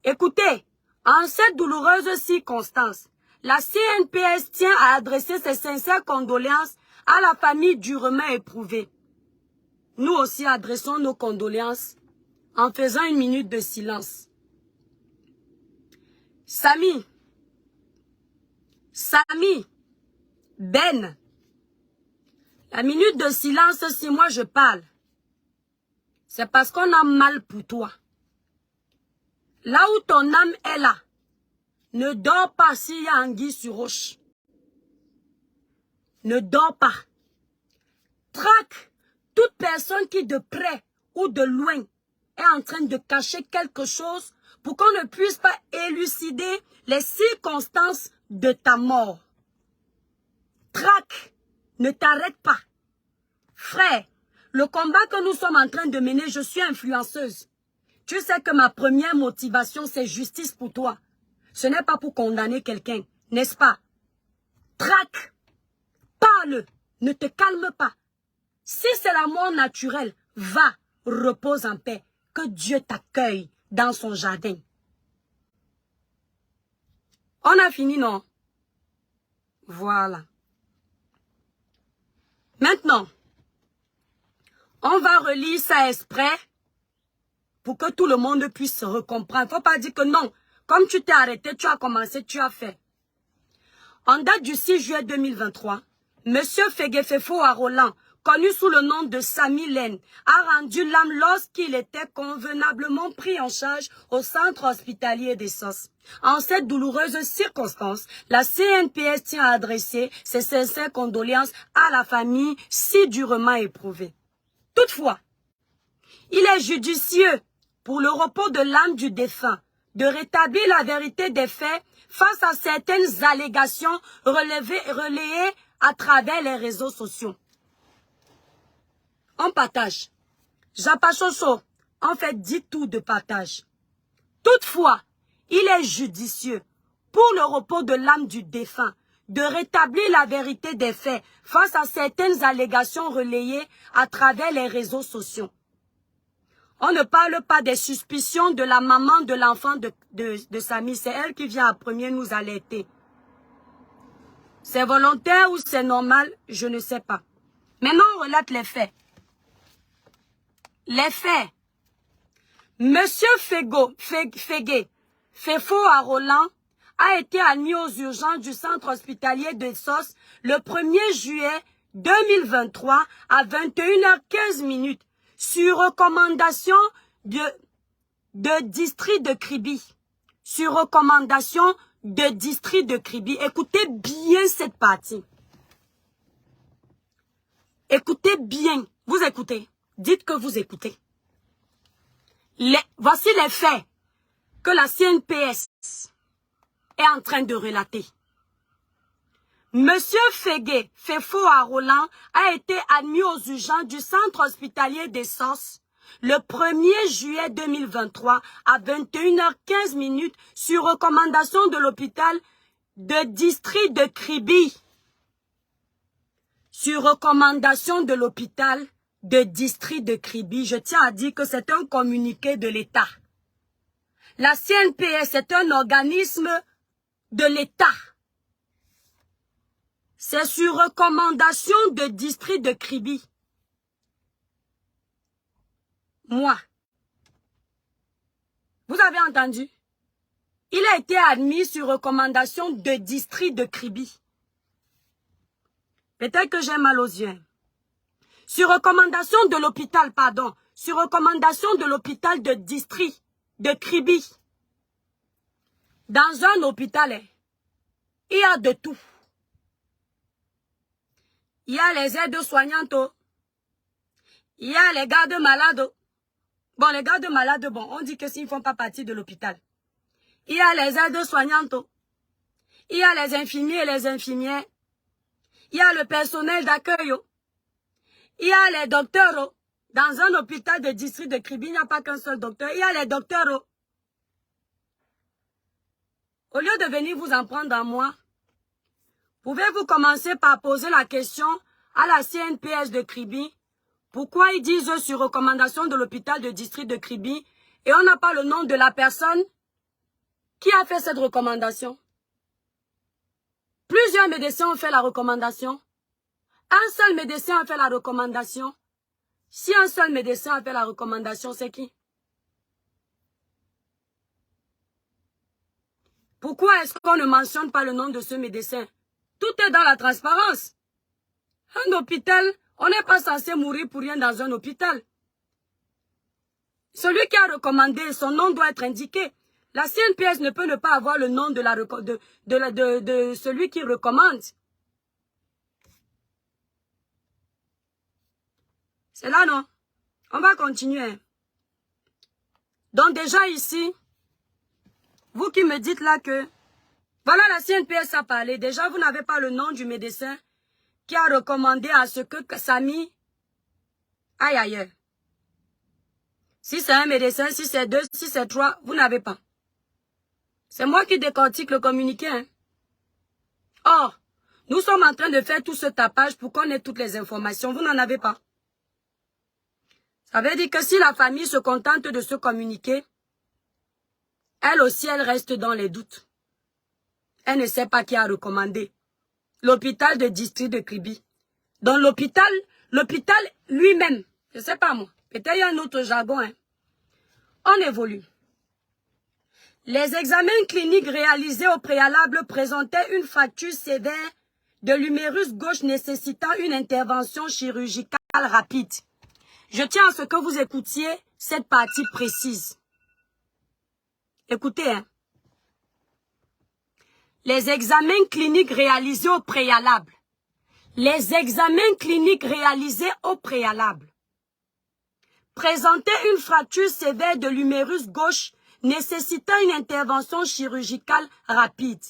Écoutez, en cette douloureuse circonstance, la CNPS tient à adresser ses sincères condoléances à la famille durement éprouvée. Nous aussi adressons nos condoléances en faisant 1 minute de silence. Samy, Ben, la minute de silence, si moi je parle, c'est parce qu'on a mal pour toi. Là où ton âme est là, ne dors pas s'il y a anguille sur roche. Ne dors pas. Traque toute personne qui de près ou de loin est en train de cacher quelque chose pour qu'on ne puisse pas élucider les circonstances de ta mort. Traque, ne t'arrête pas. Frère, le combat que nous sommes en train de mener, je suis influenceuse. Tu sais que ma première motivation, c'est justice pour toi. Ce n'est pas pour condamner quelqu'un, n'est-ce pas? Traque, parle, ne te calme pas. Si c'est la mort naturelle, va, repose en paix. Que Dieu t'accueille dans son jardin. On a fini, non? Voilà. Maintenant, on va relire ça exprès pour que tout le monde puisse recomprendre. Il ne faut pas dire que non. Comme tu t'es arrêté, tu as commencé, tu as fait. En date du 6 juillet 2023, M. Feguefefo Arolan, connu sous le nom de Samy Lène, a rendu l'âme lorsqu'il était convenablement pris en charge au centre hospitalier des SOS. En cette douloureuse circonstance, la CNPS tient à adresser ses sincères condoléances à la famille si durement éprouvée. Toutefois, il est judicieux pour le repos de l'âme du défunt de rétablir la vérité des faits face à certaines allégations relayées à travers les réseaux sociaux. On partage. Japachocho, en fait, dit tout de partage. Toutefois, il est judicieux pour le repos de l'âme du défunt de rétablir la vérité des faits face à certaines allégations relayées à travers les réseaux sociaux. On ne parle pas des suspicions de la maman de l'enfant de Samy. C'est elle qui vient en premier nous alerter. C'est volontaire ou c'est normal, je ne sais pas. Maintenant, on relate les faits. Les faits. Monsieur Fefo Arolan a été admis aux urgences du centre hospitalier de SOS le 1er juillet 2023 à 21h15 sur recommandation de district de Kribi. Sur recommandation de district de Kribi. Écoutez bien cette partie. Écoutez bien. Vous écoutez. Dites que vous écoutez. Voici les faits que la CNPS est en train de relater. Monsieur Fefo Arolan a été admis aux urgences du centre hospitalier des SOS le 1er juillet 2023 à 21h15 sur recommandation de l'hôpital de district de Kribi. Sur recommandation de l'hôpital de district de Kribi, je tiens à dire que c'est un communiqué de l'État. La CNPS est un organisme de l'État. C'est sur recommandation de district de Kribi. Moi. Vous avez entendu? Il a été admis sur recommandation de district de Kribi. Peut-être que j'ai mal aux yeux. Sur recommandation de l'hôpital, pardon. Sur recommandation de l'hôpital de district de Kribi. Dans un hôpital, il y a de tout. Il y a les aides-soignantes. Il y a les gardes malades. Bon, les gardes malades, bon, on dit que s'ils ne font pas partie de l'hôpital. Il y a les aides-soignantes. Il y a les infirmiers et les infirmières. Il y a le personnel d'accueil. Il y a les docteurs. Dans un hôpital de district de Kribi, il n'y a pas qu'un seul docteur. Il y a les docteurs. Au lieu de venir vous en prendre à moi, pouvez-vous commencer par poser la question à la CNPS de Kribi, pourquoi ils disent sur recommandation de l'hôpital de district de Kribi et on n'a pas le nom de la personne qui a fait cette recommandation? Plusieurs médecins ont fait la recommandation. Un seul médecin a fait la recommandation. Si un seul médecin a fait la recommandation, c'est qui? Pourquoi est-ce qu'on ne mentionne pas le nom de ce médecin? Tout est dans la transparence. Un hôpital, on n'est pas censé mourir pour rien dans un hôpital. Celui qui a recommandé, son nom doit être indiqué. La CNPS ne peut ne pas avoir le nom de celui qui recommande. C'est là, non? On va continuer. Donc déjà ici, vous qui me dites là que, voilà, la CNPS a parlé. Déjà, vous n'avez pas le nom du médecin qui a recommandé à ce que Samy aille ailleurs. Si c'est un médecin, si c'est deux, si c'est trois, vous n'avez pas. C'est moi qui décortique le communiqué. Hein. Or, nous sommes en train de faire tout ce tapage pour qu'on ait toutes les informations. Vous n'en avez pas. Ça veut dire que si la famille se contente de se communiquer, elle aussi, elle reste dans les doutes. Elle ne sait pas qui a recommandé. l'hôpital de district de Kribi. Dans l'hôpital lui-même, je ne sais pas moi, peut-être il y a un autre jargon, hein. On évolue. Les examens cliniques réalisés au préalable présentaient une fracture sévère de l'humérus gauche nécessitant une intervention chirurgicale rapide. Je tiens à ce que vous écoutiez cette partie précise. Écoutez, hein. Les examens cliniques réalisés au préalable. Les examens cliniques réalisés au préalable présentaient une fracture sévère de l'humérus gauche nécessitant une intervention chirurgicale rapide.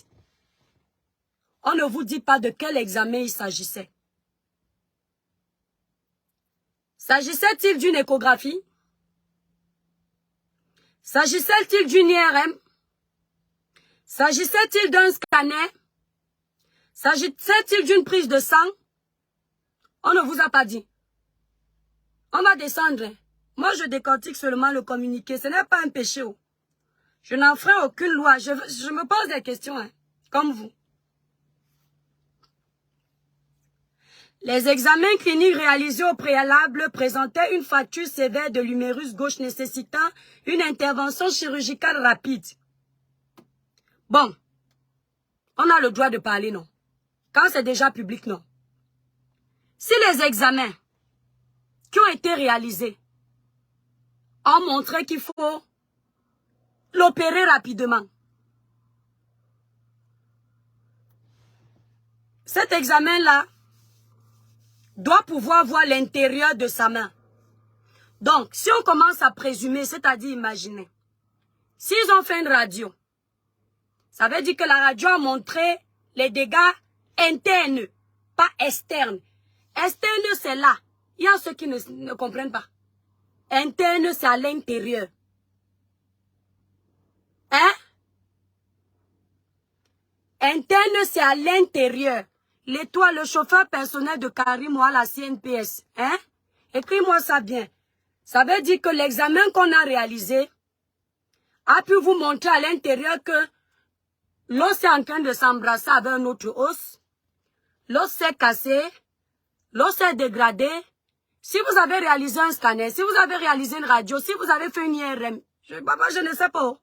On ne vous dit pas de quel examen il s'agissait. S'agissait-il d'une échographie? S'agissait-il d'une IRM? S'agissait-il d'un scanner? S'agissait-il d'une prise de sang? On ne vous a pas dit. On va descendre. Moi, je décortique seulement le communiqué. Ce n'est pas un péché. Je n'en ferai aucune loi. Je me pose des questions, hein, comme vous. Les examens cliniques réalisés au préalable présentaient une fracture sévère de l'humérus gauche nécessitant une intervention chirurgicale rapide. Bon, on a le droit de parler, non? Quand c'est déjà public, non? Si les examens qui ont été réalisés ont montré qu'il faut l'opérer rapidement, cet examen-là doit pouvoir voir l'intérieur de sa main. Donc, si on commence à présumer, c'est-à-dire imaginer, s'ils ont fait une radio, ça veut dire que la radio a montré les dégâts internes, pas externes. Externe, c'est là. Il y a ceux qui ne comprennent pas. Interne, c'est à l'intérieur. Hein? Interne, c'est à l'intérieur. L'étoile, le chauffeur personnel de Karim ou à la CNPS. Hein? Écris-moi ça bien. Ça veut dire que l'examen qu'on a réalisé a pu vous montrer à l'intérieur que l'os est en train de s'embrasser avec un autre os. L'os s'est cassé. L'os est dégradé. Si vous avez réalisé un scanner, si vous avez réalisé une radio, si vous avez fait une IRM, je ne sais pas.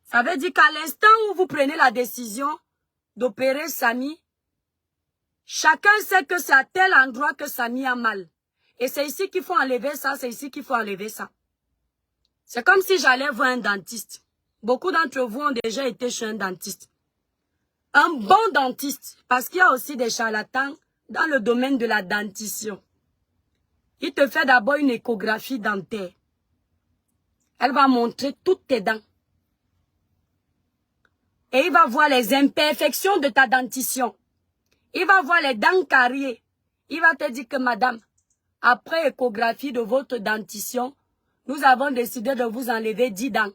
Ça veut dire qu'à l'instant où vous prenez la décision d'opérer Samy, chacun sait que c'est à tel endroit que Samy a mal. Et c'est ici qu'il faut enlever ça, c'est ici qu'il faut enlever ça. C'est comme si j'allais voir un dentiste. Beaucoup d'entre vous ont déjà été chez un dentiste. Un bon dentiste, parce qu'il y a aussi des charlatans dans le domaine de la dentition. Il te fait d'abord une échographie dentaire. Elle va montrer toutes tes dents. Et il va voir les imperfections de ta dentition. Il va voir les dents carriées. Il va te dire que madame, après échographie de votre dentition, nous avons décidé de vous enlever 10 dents.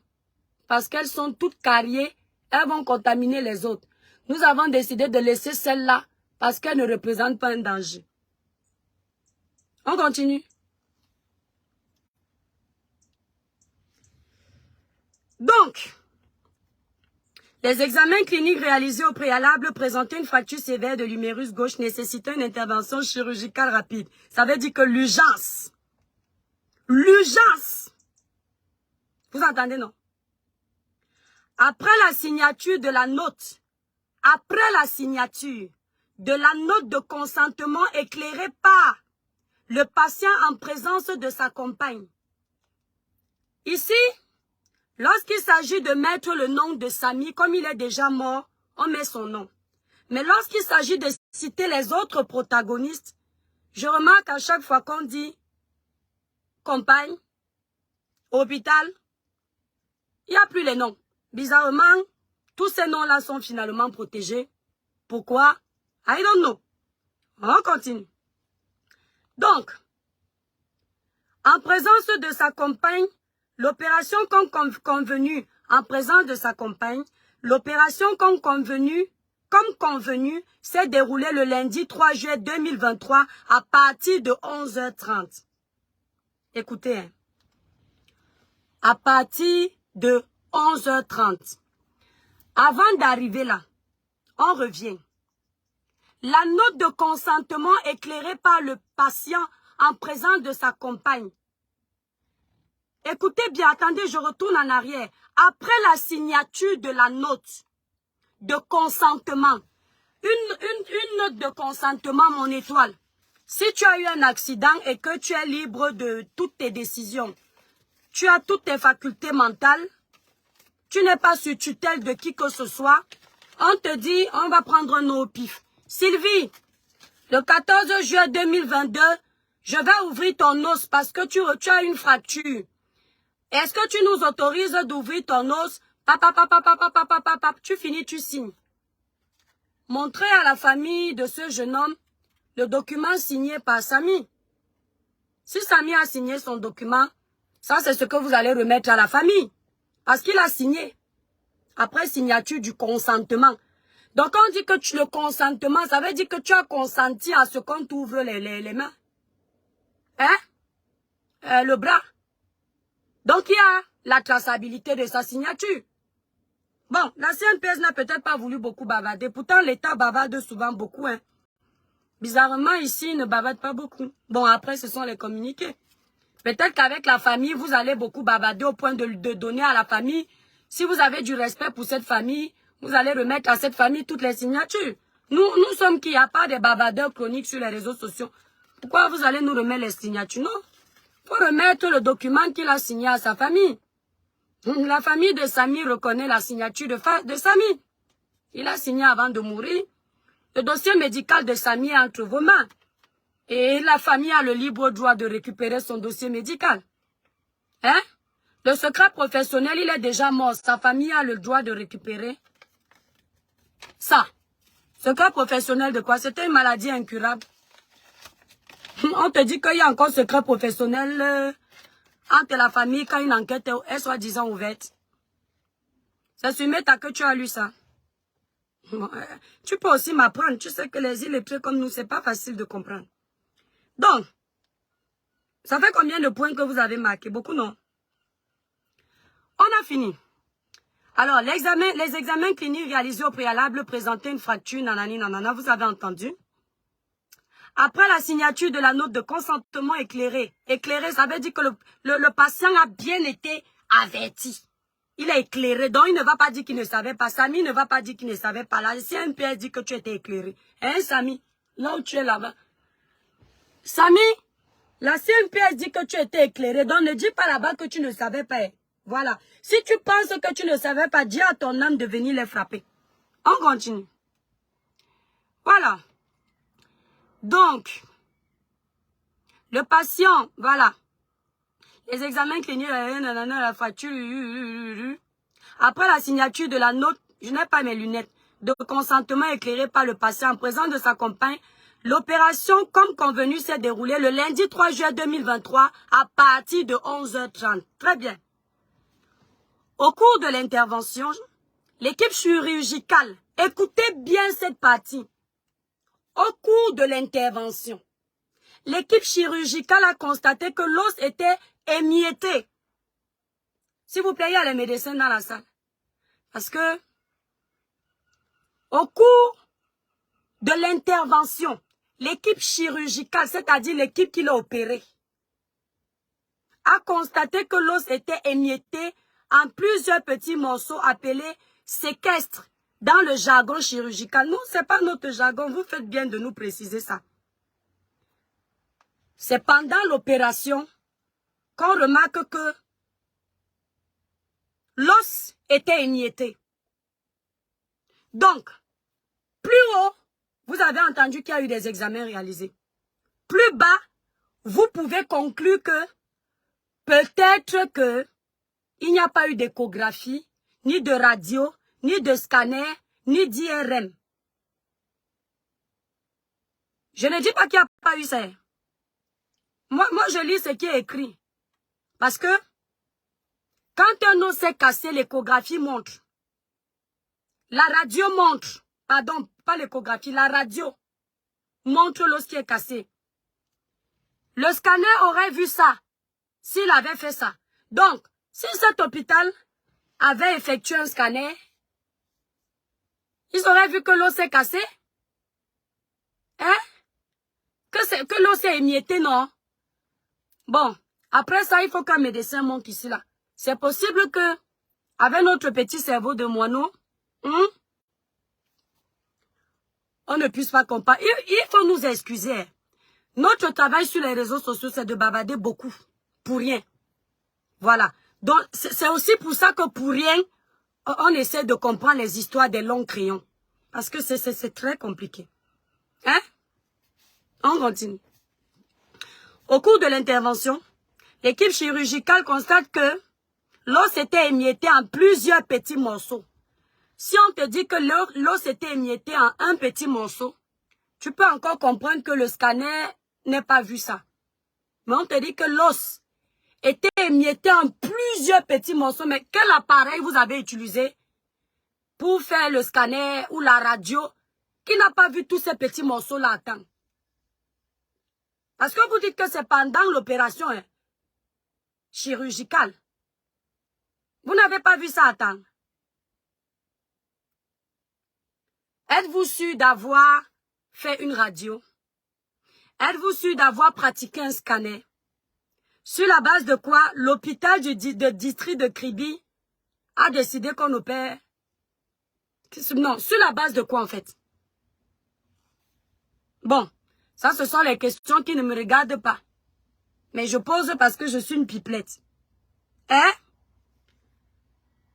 Parce qu'elles sont toutes carriées, elles vont contaminer les autres. Nous avons décidé de laisser celles-là parce qu'elles ne représentent pas un danger. On continue. Donc, les examens cliniques réalisés au préalable présentaient une fracture sévère de l'humérus gauche nécessitant une intervention chirurgicale rapide. Ça veut dire que l'urgence, vous entendez, non? Après la signature de la note, de consentement éclairée par le patient en présence de sa compagne. Ici, lorsqu'il s'agit de mettre le nom de Samy, comme il est déjà mort, on met son nom. Mais lorsqu'il s'agit de citer les autres protagonistes, je remarque à chaque fois qu'on dit compagne, hôpital, il n'y a plus les noms. Bizarrement, tous ces noms-là sont finalement protégés. Pourquoi? I don't know. On continue. Donc, en présence de sa compagne, l'opération comme convenu, comme convenu, s'est déroulée le lundi 3 juillet 2023 à partir de 11h30. Écoutez, hein. À partir de 11h30. Avant d'arriver là, on revient. La note de consentement éclairée par le patient en présence de sa compagne. Écoutez bien, attendez, je retourne en arrière. Après la signature de la note de consentement, une note de consentement, mon étoile, si tu as eu un accident et que tu es libre de toutes tes décisions, tu as toutes tes facultés mentales, tu n'es pas sous tutelle de qui que ce soit, on te dit, on va prendre un nom au pif. Sylvie, le 14 juillet 2022, je vais ouvrir ton os parce que tu as une fracture. Est-ce que tu nous autorises d'ouvrir ton os? Tu finis, tu signes. Montrez à la famille de ce jeune homme le document signé par Samy. Si Samy a signé son document, ça c'est ce que vous allez remettre à la famille. Parce qu'il a signé. Après signature du consentement. Donc on dit que le consentement, ça veut dire que tu as consenti à ce qu'on t'ouvre les mains. Hein? Le bras. Donc il y a la traçabilité de sa signature. Bon, la CNPS n'a peut-être pas voulu beaucoup bavarder. Pourtant, l'État bavarde souvent beaucoup. Hein. Bizarrement, ici, il ne bavarde pas beaucoup. Bon, après, ce sont les communiqués. Peut-être qu'avec la famille, vous allez beaucoup bavarder au point de donner à la famille. Si vous avez du respect pour cette famille, vous allez remettre à cette famille toutes les signatures. Nous sommes qui? Il n'y a pas de bavardeurs chroniques sur les réseaux sociaux. Pourquoi vous allez nous remettre les signatures? Non. Il faut remettre le document qu'il a signé à sa famille. La famille de Samy reconnaît la signature de Samy. Il a signé avant de mourir. Le dossier médical de Samy est entre vos mains. Et la famille a le libre droit de récupérer son dossier médical. Hein? Le secret professionnel, il est déjà mort. Sa famille a le droit de récupérer ça. Secret professionnel de quoi? C'était une maladie incurable. On te dit qu'il y a encore secret professionnel entre la famille quand une enquête est soi-disant ouverte. C'est sur Meta que tu as lu ça. Bon, tu peux aussi m'apprendre. Tu sais que les illettrés comme nous, c'est pas facile de comprendre. Donc, ça fait combien de points que vous avez marqué? Beaucoup, non? On a fini. Alors, les examens cliniques réalisés au préalable présentaient une fracture, nanani, nanana, vous avez entendu? Après la signature de la note de consentement éclairé, ça veut dire que le patient a bien été averti. Il est éclairé, donc il ne va pas dire qu'il ne savait pas. Samy ne va pas dire qu'il ne savait pas. La CNPS dit que tu étais éclairé. Hein, Samy? Là où tu es là-bas. Samy, la CNPS dit que tu étais éclairé, donc ne dis pas là-bas que tu ne savais pas. Voilà. Si tu penses que tu ne savais pas, dis à ton âme de venir les frapper. On continue. Voilà. Donc, le patient, voilà. Les examens cliniques, la fracture. Après la signature de la note, je n'ai pas mes lunettes, de consentement éclairé par le patient en présence de sa compagne, l'opération, comme convenu, s'est déroulée le lundi 3 juillet 2023 à partir de 11h30. Très bien. Au cours de l'intervention, l'équipe chirurgicale, écoutez bien cette partie. Au cours de l'intervention, l'équipe chirurgicale a constaté que l'os était émietté. S'il vous plaît, il y a les médecins dans la salle. Parce que, au cours de l'intervention, l'équipe chirurgicale, c'est-à-dire l'équipe qui l'a opéré, a constaté que l'os était émietté en plusieurs petits morceaux appelés séquestres dans le jargon chirurgical. Non, ce n'est pas notre jargon, vous faites bien de nous préciser ça. C'est pendant l'opération qu'on remarque que l'os était émietté. Donc, plus haut, vous avez entendu qu'il y a eu des examens réalisés. Plus bas, vous pouvez conclure que peut-être que il n'y a pas eu d'échographie, ni de radio, ni de scanner, ni d'IRM. Je ne dis pas qu'il n'y a pas eu ça. Moi, je lis ce qui est écrit. Parce que, quand un os est cassé, l'échographie montre. La radio montre. Pardon, pas l'échographie, la radio montre l'os qui est cassé. Le scanner aurait vu ça, s'il avait fait ça. Donc, si cet hôpital avait effectué un scanner, ils auraient vu que l'os est cassé. Hein? Que l'os est émietté, non? Bon, après ça, il faut qu'un médecin monte ici, là. C'est possible que, avec notre petit cerveau de moineau, on ne puisse pas comprendre. Il faut nous excuser. Notre travail sur les réseaux sociaux, c'est de bavarder beaucoup. Pour rien. Voilà. Donc, c'est aussi pour ça que pour rien, on essaie de comprendre les histoires des longs crayons. Parce que c'est très compliqué. Hein? On continue. Au cours de l'intervention, l'équipe chirurgicale constate que l'os était émietté en plusieurs petits morceaux. Si on te dit que l'os était émietté en un petit morceau, tu peux encore comprendre que le scanner n'ait pas vu ça. Mais on te dit que l'os était émietté en plusieurs petits morceaux. Mais quel appareil vous avez utilisé pour faire le scanner ou la radio qui n'a pas vu tous ces petits morceaux-là à temps? Parce que vous dites que c'est pendant l'opération chirurgicale. Vous n'avez pas vu ça à temps. Êtes-vous sûr d'avoir fait une radio? Êtes-vous sûr d'avoir pratiqué un scanner? Sur la base de quoi l'hôpital du district de Kribi a décidé qu'on opère? Non, sur la base de quoi en fait? Bon, ça ce sont les questions qui ne me regardent pas. Mais je pose parce que je suis une pipelette. Hein?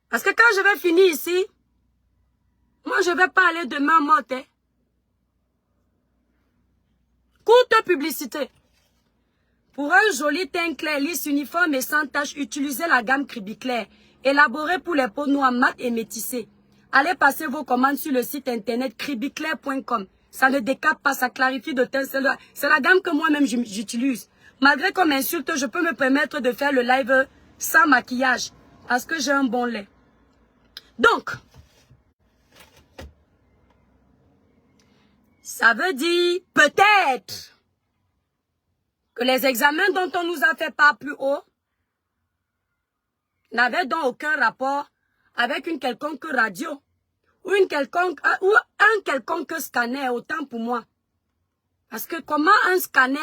Parce que quand je vais finir ici, moi je vais pas aller demain morte. Hein? Courte publicité. Pour un joli teint clair, lisse, uniforme et sans tache, utilisez la gamme Kribi Clair, élaborée pour les peaux noires, mat et métissées. Allez passer vos commandes sur le site internet kribiclair.com. Ça ne décape pas, ça clarifie de teint. C'est la gamme que moi-même j'utilise. Malgré qu'on m'insulte, je peux me permettre de faire le live sans maquillage, parce que j'ai un bon lait. Donc, ça veut dire peut-être que les examens dont on nous a fait part plus haut n'avaient donc aucun rapport avec une quelconque radio ou un quelconque scanner, autant pour moi. Parce que comment un scanner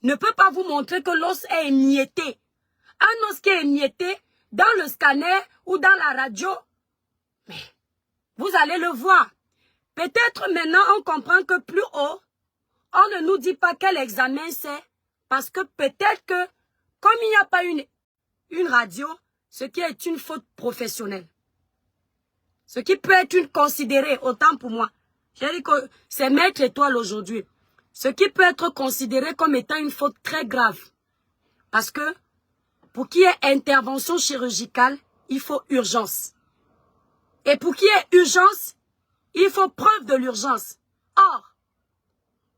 ne peut pas vous montrer que l'os est émietté? Un os qui est émietté dans le scanner ou dans la radio, mais vous allez le voir. Peut-être maintenant on comprend que plus haut, on ne nous dit pas quel examen c'est, parce que peut-être que, comme il n'y a pas une radio, ce qui est une faute professionnelle, ce qui peut être considéré, autant pour moi, j'ai dit que c'est Maître Étoile aujourd'hui, ce qui peut être considéré comme étant une faute très grave, parce que pour qu'il y ait intervention chirurgicale, il faut urgence. Et pour qu'il y ait urgence, il faut preuve de l'urgence. Or,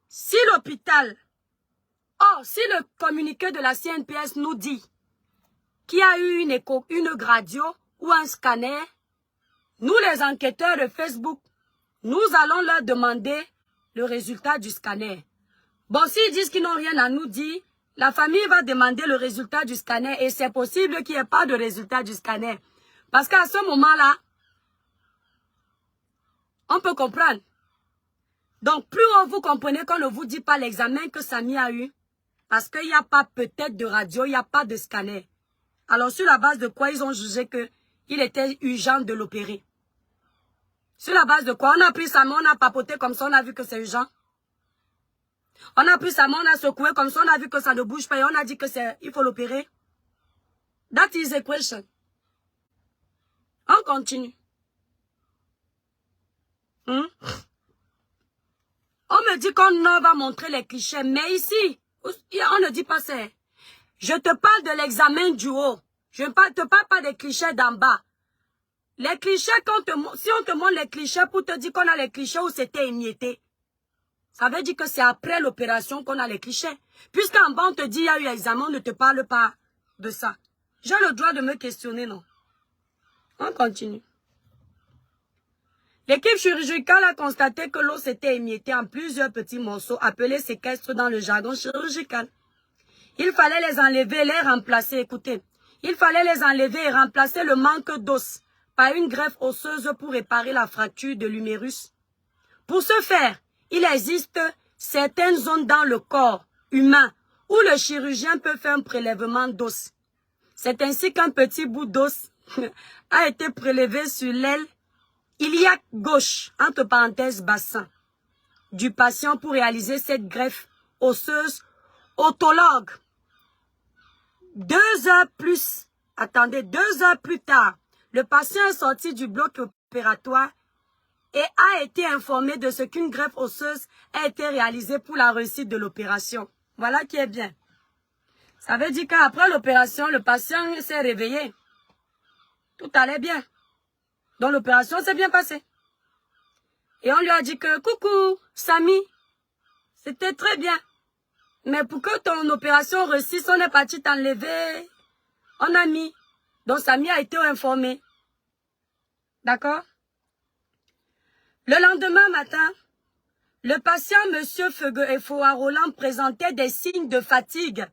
si le communiqué de la CNPS nous dit qu'il y a eu une radio ou un scanner, nous les enquêteurs de Facebook, nous allons leur demander le résultat du scanner. Bon, s'ils disent qu'ils n'ont rien à nous dire, la famille va demander le résultat du scanner et c'est possible qu'il n'y ait pas de résultat du scanner. Parce qu'à ce moment-là, on peut comprendre. Donc, plus vous comprenez qu'on ne vous dit pas l'examen que Samy a eu, parce qu'il n'y a pas peut-être de radio, il n'y a pas de scanner. Alors, sur la base de quoi ils ont jugé qu'il était urgent de l'opérer? Sur la base de quoi? On a pris sa main, on a papoté comme ça, on a vu que c'est urgent. On a pris sa main, on a secoué comme ça, on a vu que ça ne bouge pas et on a dit que il faut l'opérer. That is the question. On continue. On me dit qu'on va montrer les clichés, mais ici, on ne dit pas ça. Je te parle de l'examen du haut. Je ne te parle pas des clichés d'en bas. Les clichés, si on te montre les clichés pour te dire qu'on a les clichés où c'était émietté, ça veut dire que c'est après l'opération qu'on a les clichés. Puisqu'en bas, on te dit il y a eu l'examen, on ne te parle pas de ça. J'ai le droit de me questionner, non? On continue. L'équipe chirurgicale a constaté que l'os était émietté en plusieurs petits morceaux appelés séquestres dans le jargon chirurgical. Il fallait les enlever et les remplacer. Écoutez, il fallait les enlever et remplacer le manque d'os par une greffe osseuse pour réparer la fracture de l'humérus. Pour ce faire, il existe certaines zones dans le corps humain où le chirurgien peut faire un prélèvement d'os. C'est ainsi qu'un petit bout d'os a été prélevé sur l'aile iliaque gauche, entre parenthèses bassin, du patient pour réaliser cette greffe osseuse autologue. 2 heures plus tard, le patient est sorti du bloc opératoire et a été informé de ce qu'une greffe osseuse a été réalisée pour la réussite de l'opération. Voilà qui est bien. Ça veut dire qu'après l'opération, le patient s'est réveillé. Tout allait bien. Donc l'opération s'est bien passée. Et on lui a dit que, coucou, Samy, c'était très bien. Mais pour que ton opération réussisse, on est parti t'enlever. On a mis. Donc Samy a été informé. D'accord? Le lendemain matin, le patient M. Feugue-Effoa Roland présentait des signes de fatigue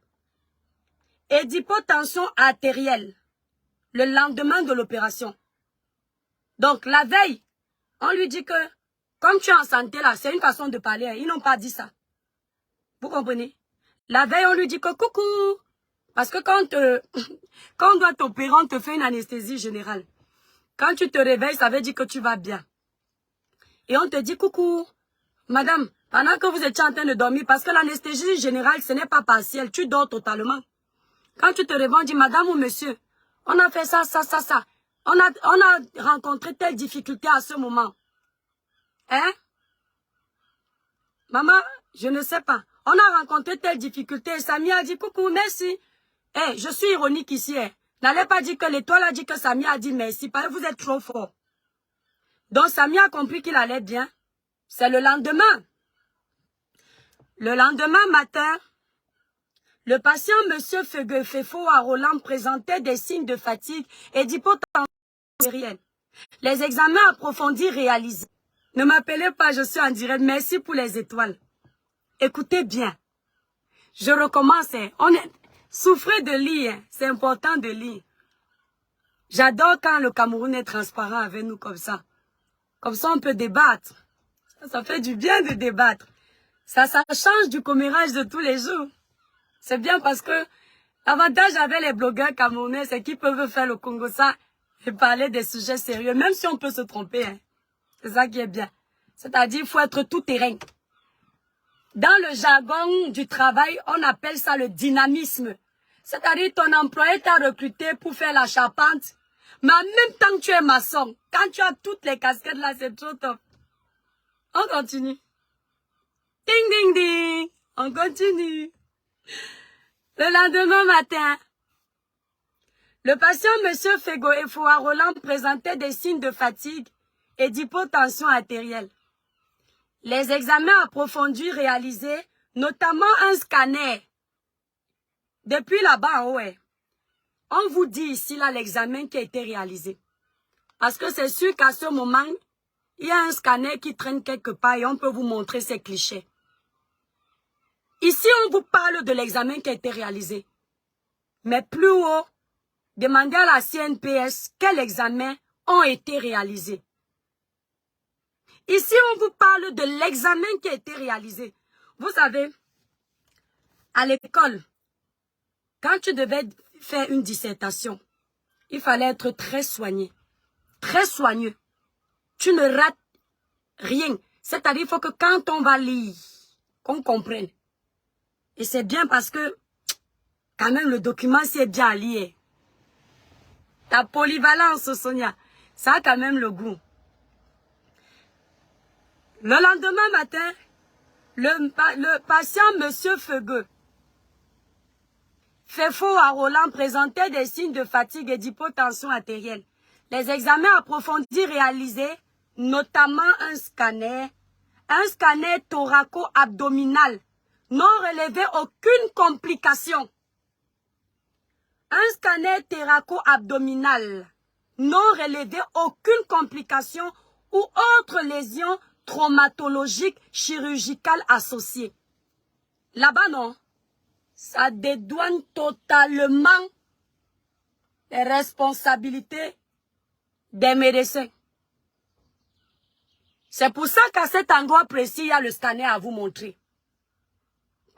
et d'hypotension artérielle le lendemain de l'opération. Donc la veille, on lui dit que, comme tu es en santé là, c'est une façon de parler, hein, ils n'ont pas dit ça. Vous comprenez? La veille, on lui dit que coucou. Parce que quand on doit t'opérer, on te fait une anesthésie générale. Quand tu te réveilles, ça veut dire que tu vas bien. Et on te dit coucou, madame, pendant que vous étiez en train de dormir, parce que l'anesthésie générale, ce n'est pas partiel, tu dors totalement. Quand tu te réveilles, on dit madame ou monsieur, on a fait ça, ça, ça, ça. On a rencontré telle difficulté à ce moment. Hein? Maman, je ne sais pas. On a rencontré telle difficulté et Samy a dit coucou, merci. Eh, je suis ironique ici. Eh. N'allez pas dire que l'étoile a dit que Samy a dit merci, parce que vous êtes trop fort. Donc Samy a compris qu'il allait bien. C'est le lendemain. Le lendemain matin, le patient M. Feugue-Effoa Roland présentait des signes de fatigue et d'hypotension artérielle. Les examens approfondis réalisés. Ne m'appelez pas, je suis en direct. Merci pour les étoiles. Écoutez bien. Je recommence. Hein. Souffrez de lire. Hein. C'est important de lire. J'adore quand le Cameroun est transparent avec nous comme ça. Comme ça, on peut débattre. Ça fait du bien de débattre. Ça change du commérage de tous les jours. C'est bien parce que l'avantage avec les blogueurs camerounais, c'est qu'ils peuvent faire le Congo ça et parler des sujets sérieux, même si on peut se tromper. Hein. C'est ça qui est bien. C'est-à-dire, il faut être tout terrain. Dans le jargon du travail, on appelle ça le dynamisme. C'est-à-dire, ton employé t'a recruté pour faire la charpente, mais en même temps que tu es maçon, quand tu as toutes les casquettes là, c'est trop top. On continue. Ding, ding, ding. On continue. Le lendemain matin, le patient M. Feugue-Effoa Roland présentait des signes de fatigue et d'hypotension artérielle. Les examens approfondis réalisés, notamment un scanner. Depuis là-bas, ouais. On vous dit ici là l'examen qui a été réalisé. Parce que c'est sûr qu'à ce moment, il y a un scanner qui traîne quelque part et on peut vous montrer ces clichés. Ici, on vous parle de l'examen qui a été réalisé. Mais plus haut, demandez à la CNPS quels examens ont été réalisés. Ici, on vous parle de l'examen qui a été réalisé. Vous savez, à l'école, quand tu devais faire une dissertation, il fallait être très soigné, très soigneux. Tu ne rates rien. C'est-à-dire, il faut que quand on va lire, qu'on comprenne. Et c'est bien parce que, quand même, le document, c'est bien à lire. Ta polyvalence, Sonia, ça a quand même le goût. Le lendemain matin, le patient M. Feugue-Effoa Roland présentait des signes de fatigue et d'hypotension artérielle. Les examens approfondis réalisés, notamment un scanner thoraco-abdominal, n'ont relevé aucune complication. Un scanner thoraco-abdominal n'ont relevé aucune complication ou autre lésion traumatologique chirurgicale associée. Là-bas, non. Ça dédouane totalement les responsabilités des médecins. C'est pour ça qu'à cet endroit précis, il y a le scanner à vous montrer.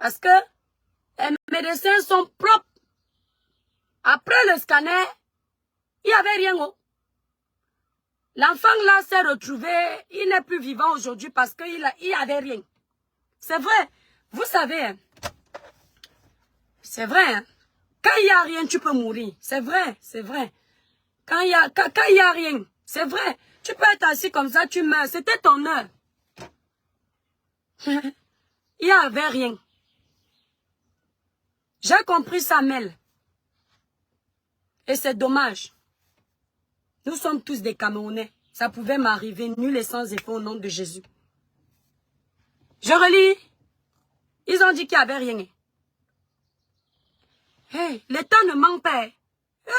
Parce que les médecins sont propres. Après le scanner, il n'y avait rien. L'enfant là s'est retrouvé, il n'est plus vivant aujourd'hui parce qu'il n'y avait rien. C'est vrai. Vous savez, hein, c'est vrai. Hein, quand il n'y a rien, tu peux mourir. C'est vrai, c'est vrai. Quand il y a rien, c'est vrai. Tu peux être assis comme ça, tu meurs. C'était ton heure. Il n'y avait rien. J'ai compris ça, Mel. Et c'est dommage. Nous sommes tous des Camerounais. Ça pouvait m'arriver nul et sans effet au nom de Jésus. Je relis. Ils ont dit qu'il n'y avait rien. Hey, l'État ne ment pas.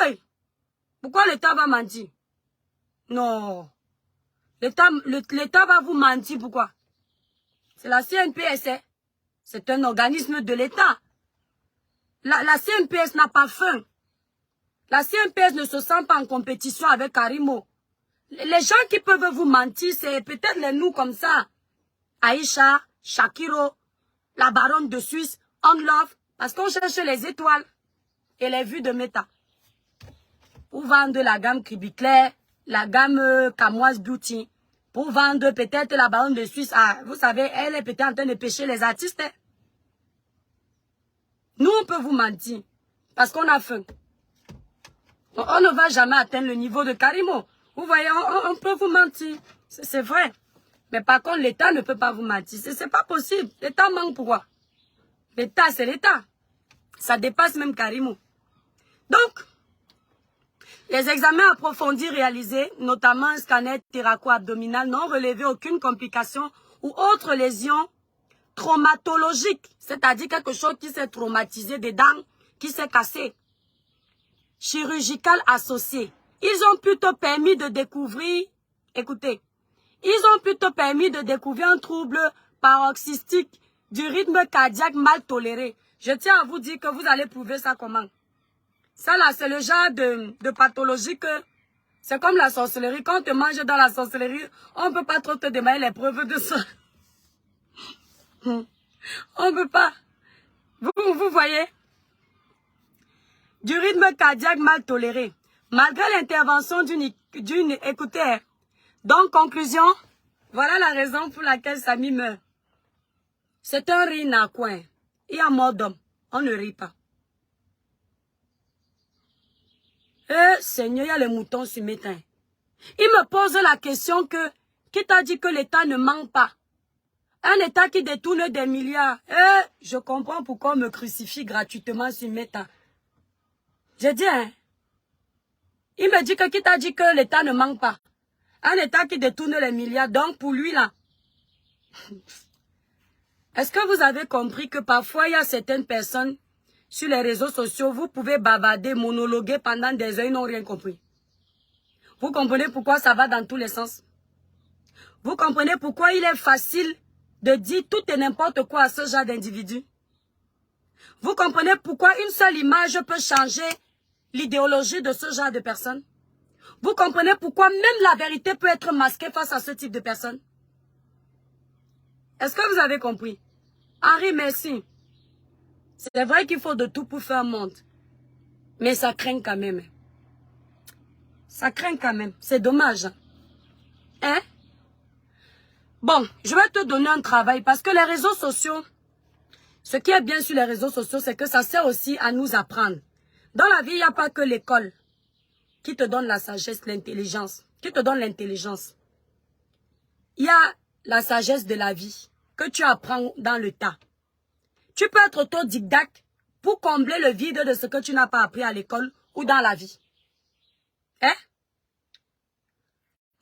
Hey, pourquoi l'État va mentir? Non. L'État va vous mentir. Pourquoi? C'est la CNPS. Hein? C'est un organisme de l'État. La CNPS n'a pas faim. La CNPS ne se sent pas en compétition avec Karimo. Les gens qui peuvent vous mentir, c'est peut-être les nous comme ça. Aïcha, Shakiro, la baronne de Suisse, On Love, parce qu'on cherche les étoiles et les vues de Meta. Pour vendre la gamme Cribiclair, la gamme Camoise Beauty, pour vendre peut-être la baronne de Suisse. Ah, vous savez, elle est peut-être en train de pêcher les artistes. Hein. Nous, on peut vous mentir, parce qu'on a faim. On ne va jamais atteindre le niveau de Karimo. Vous voyez, on peut vous mentir. C'est vrai. Mais par contre, l'État ne peut pas vous mentir. C'est pas possible. L'État manque pourquoi? L'État, c'est l'État. Ça dépasse même Karimo. Donc, les examens approfondis réalisés, notamment un scanner thyraco-abdominal, n'ont relevé aucune complication ou autre lésion traumatologique. C'est-à-dire quelque chose qui s'est traumatisé des dents, qui s'est cassé. Chirurgical associé. Ils ont plutôt permis de découvrir, écoutez, ils ont plutôt permis de découvrir un trouble paroxystique du rythme cardiaque mal toléré. Je tiens à vous dire que vous allez prouver ça comment. Ça là, c'est le genre de pathologie que, c'est comme la sorcellerie. Quand on te mange dans la sorcellerie, on ne peut pas trop te demander les preuves de ça. On ne peut pas. Vous voyez? Du rythme cardiaque mal toléré. Malgré l'intervention d'une écoutez. Donc, conclusion, voilà la raison pour laquelle Samy meurt. C'est un rire à coin. Il y a mort d'homme. On ne rit pas. Seigneur, il y a les moutons sur mes teints. Il me pose la question que, qui t'a dit que l'État ne manque pas? Un État qui détourne des milliards. Je comprends pourquoi on me crucifie gratuitement sur mes teints. J'ai dit, hein. Il me dit que qui t'a dit que l'État ne manque pas? Un État qui détourne les milliards, donc pour lui là. Est-ce que vous avez compris que parfois il y a certaines personnes sur les réseaux sociaux, vous pouvez bavarder, monologuer pendant des heures, ils n'ont rien compris. Vous comprenez pourquoi ça va dans tous les sens? Vous comprenez pourquoi il est facile de dire tout et n'importe quoi à ce genre d'individu? Vous comprenez pourquoi une seule image peut changer l'idéologie de ce genre de personnes? Vous comprenez pourquoi même la vérité peut être masquée face à ce type de personnes? Est-ce que vous avez compris? Henri, merci. C'est vrai qu'il faut de tout pour faire un monde. Mais ça craint quand même. Ça craint quand même. C'est dommage. Hein? Bon, je vais te donner un travail parce que les réseaux sociaux, ce qui est bien sur les réseaux sociaux, c'est que ça sert aussi à nous apprendre. Dans la vie, il n'y a pas que l'école qui te donne la sagesse, l'intelligence, qui te donne l'intelligence. Il y a la sagesse de la vie que tu apprends dans le tas. Tu peux être autodidacte pour combler le vide de ce que tu n'as pas appris à l'école ou dans la vie. Hein?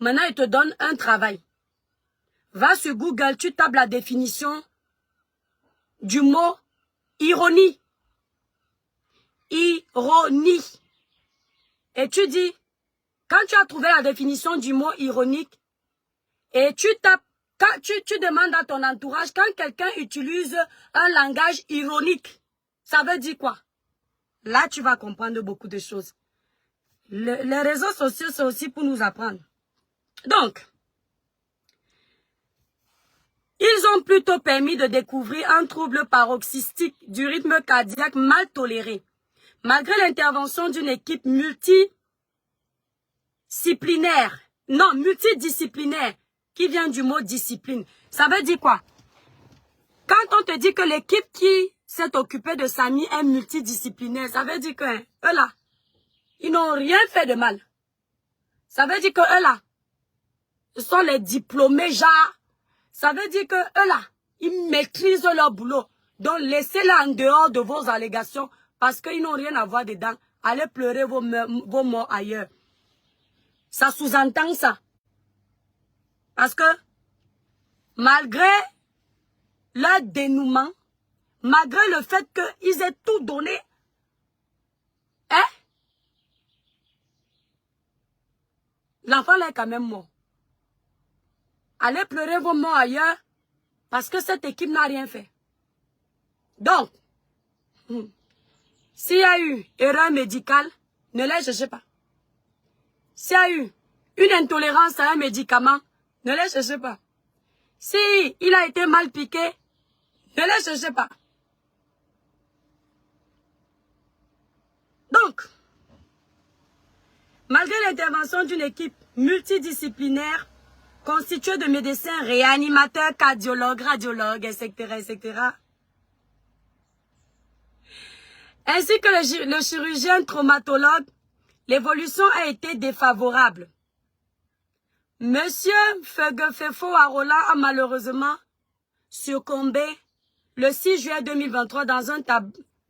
Maintenant, il te donne un travail. Va sur Google, tu tapes la définition du mot ironie. Ironie. Et tu dis, quand tu as trouvé la définition du mot ironique, et tu tapes, quand tu demandes à ton entourage, quand quelqu'un utilise un langage ironique, ça veut dire quoi? Là, tu vas comprendre beaucoup de choses. Les réseaux sociaux, c'est aussi pour nous apprendre. Donc, Ils ont plutôt permis de découvrir un trouble paroxystique du rythme cardiaque mal toléré, malgré l'intervention d'une équipe multidisciplinaire, qui vient du mot discipline. Ça veut dire quoi? Quand on te dit que l'équipe qui s'est occupée de Samy est multidisciplinaire, ça veut dire que eux là, ils n'ont rien fait de mal. Ça veut dire que eux là, ce sont les diplômés genre. Ça veut dire que eux là, ils maîtrisent leur boulot. Donc laissez-les en dehors de vos allégations parce qu'ils n'ont rien à voir dedans. Allez pleurer vos morts ailleurs. Ça sous-entend ça. Parce que malgré leur dénouement, malgré le fait qu'ils aient tout donné, hein, l'enfant là est quand même mort. Allez pleurer vos morts ailleurs parce que cette équipe n'a rien fait. Donc, s'il y a eu erreur médicale, ne les cherchez pas. S'il y a eu une intolérance à un médicament, ne les cherchez pas. S'il a été mal piqué, ne les cherchez pas. Donc, malgré l'intervention d'une équipe multidisciplinaire constituée de médecins, réanimateurs, cardiologues, radiologues, etc., ainsi que le chirurgien traumatologue, l'évolution a été défavorable. Monsieur Fegefefo Arola a malheureusement succombé le 6 juillet 2023 dans un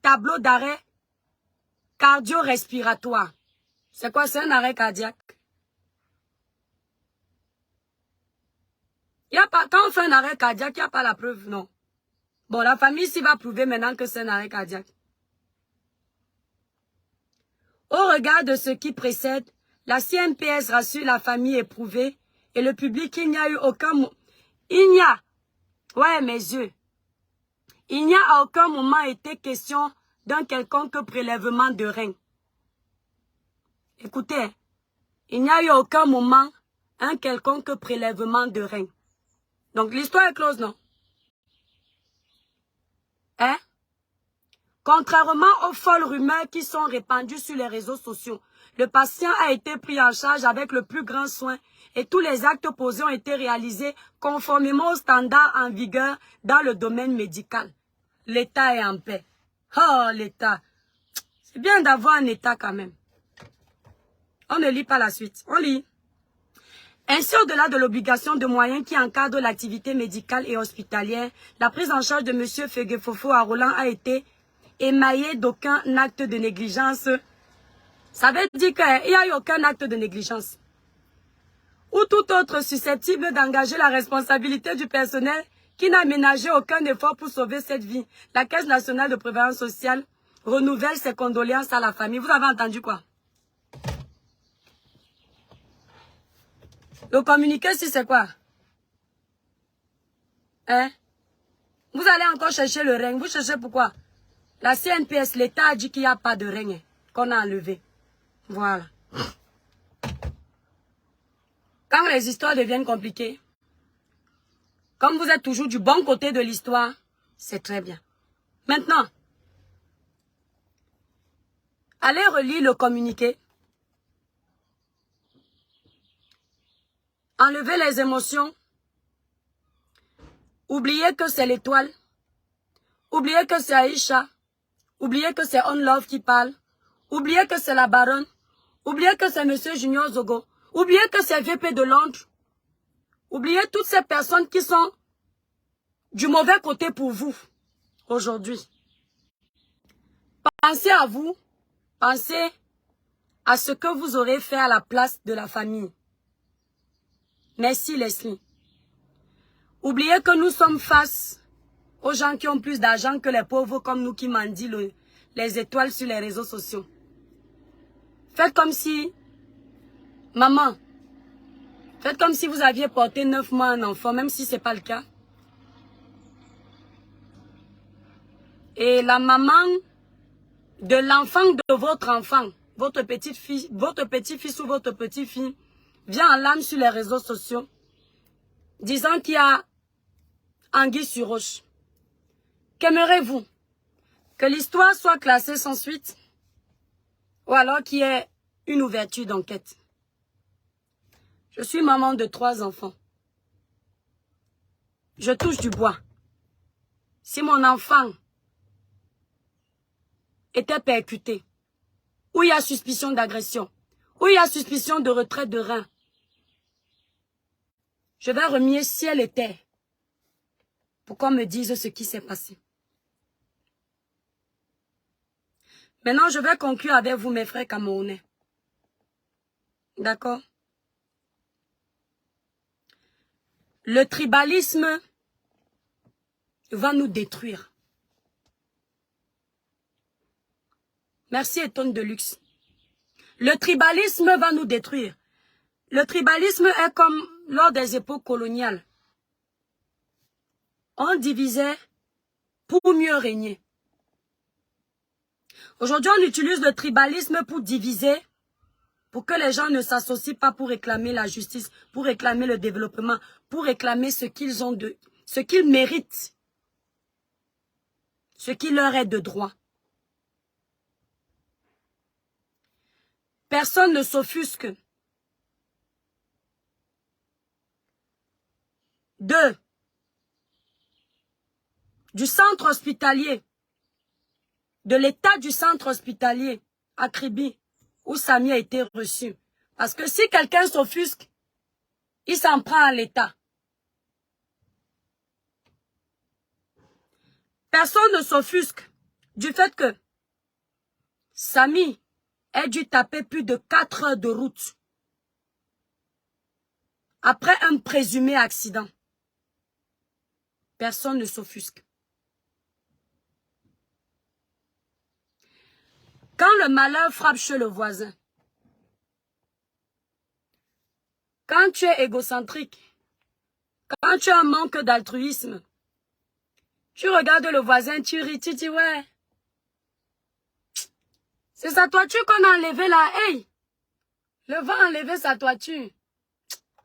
tableau d'arrêt cardio-respiratoire. C'est quoi? C'est un arrêt cardiaque. Quand on fait un arrêt cardiaque, il n'y a pas la preuve, non. Bon, la famille ici va prouver maintenant que c'est un arrêt cardiaque. Au regard de ce qui précède, la CNPS rassure la famille éprouvée et le public qu'il n'y a eu aucun... Ouais, mes yeux. Il n'y a à aucun moment été question d'un quelconque prélèvement de rein. Écoutez, il n'y a eu à aucun moment un quelconque prélèvement de rein. Donc l'histoire est close, non? Hein? Contrairement aux folles rumeurs qui sont répandues sur les réseaux sociaux, le patient a été pris en charge avec le plus grand soin et tous les actes posés ont été réalisés conformément aux standards en vigueur dans le domaine médical. L'État est en paix. Oh, l'État. C'est bien d'avoir un État quand même. On ne lit pas la suite. On lit. Ainsi, au-delà de l'obligation de moyens qui encadre l'activité médicale et hospitalière, la prise en charge de M. Fegefefo Arolan a été émaillée d'aucun acte de négligence. Ça veut dire qu'il n'y a eu aucun acte de négligence. Ou tout autre susceptible d'engager la responsabilité du personnel qui n'a ménagé aucun effort pour sauver cette vie. La Caisse nationale de prévoyance sociale renouvelle ses condoléances à la famille. Vous avez entendu quoi? Le communiqué, si c'est quoi? Hein? Vous allez encore chercher le règne. Vous cherchez pourquoi? La CNPS, l'État a dit qu'il n'y a pas de règne qu'on a enlevé. Voilà. Quand les histoires deviennent compliquées, comme vous êtes toujours du bon côté de l'histoire, c'est très bien. Maintenant, allez relire le communiqué. Enlevez les émotions. Oubliez que c'est l'étoile. Oubliez que c'est Aïcha. Oubliez que c'est On Love qui parle. Oubliez que c'est la baronne. Oubliez que c'est Monsieur Junior Zogo. Oubliez que c'est VP de Londres. Oubliez toutes ces personnes qui sont du mauvais côté pour vous aujourd'hui. Pensez à vous. Pensez à ce que vous aurez fait à la place de la famille. Merci Leslie. Oubliez que nous sommes face aux gens qui ont plus d'argent que les pauvres comme nous qui mendient les étoiles sur les réseaux sociaux. Faites comme si, maman, faites comme si vous aviez porté 9 mois un enfant, même si ce n'est pas le cas. Et la maman de l'enfant de votre enfant, votre petit-fils ou votre petite-fille, vient en larmes sur les réseaux sociaux, disant qu'il y a anguille sur roche. Qu'aimerez-vous? Que l'histoire soit classée sans suite? Ou alors qu'il y ait une ouverture d'enquête? Je suis maman de 3 enfants. Je touche du bois. Si mon enfant était percuté, où il y a suspicion d'agression, où il y a suspicion de retrait de rein, je vais remuer ciel et terre pour qu'on me dise ce qui s'est passé. Maintenant, je vais conclure avec vous, mes frères camerounais. D'accord? Le tribalisme va nous détruire. Merci, Eton Deluxe. Le tribalisme va nous détruire. Le tribalisme est comme lors des époques coloniales. On divisait pour mieux régner. Aujourd'hui, on utilise le tribalisme pour diviser, pour que les gens ne s'associent pas pour réclamer la justice, pour réclamer le développement, pour réclamer ce qu'ils ont ce qu'ils méritent, ce qui leur est de droit. Personne ne s'offusque du centre hospitalier, de l'état du centre hospitalier à Kribi, où Samy a été reçu. Parce que si quelqu'un s'offusque, il s'en prend à l'état. Personne ne s'offusque du fait que Samy ait dû taper plus de 4 heures de route après un présumé accident. Personne ne s'offusque. Quand le malheur frappe chez le voisin, quand tu es égocentrique, quand tu as un manque d'altruisme, tu regardes le voisin, tu ris, tu dis ouais. C'est sa toiture qu'on a enlevée là. Hey, le vent a enlevé sa toiture.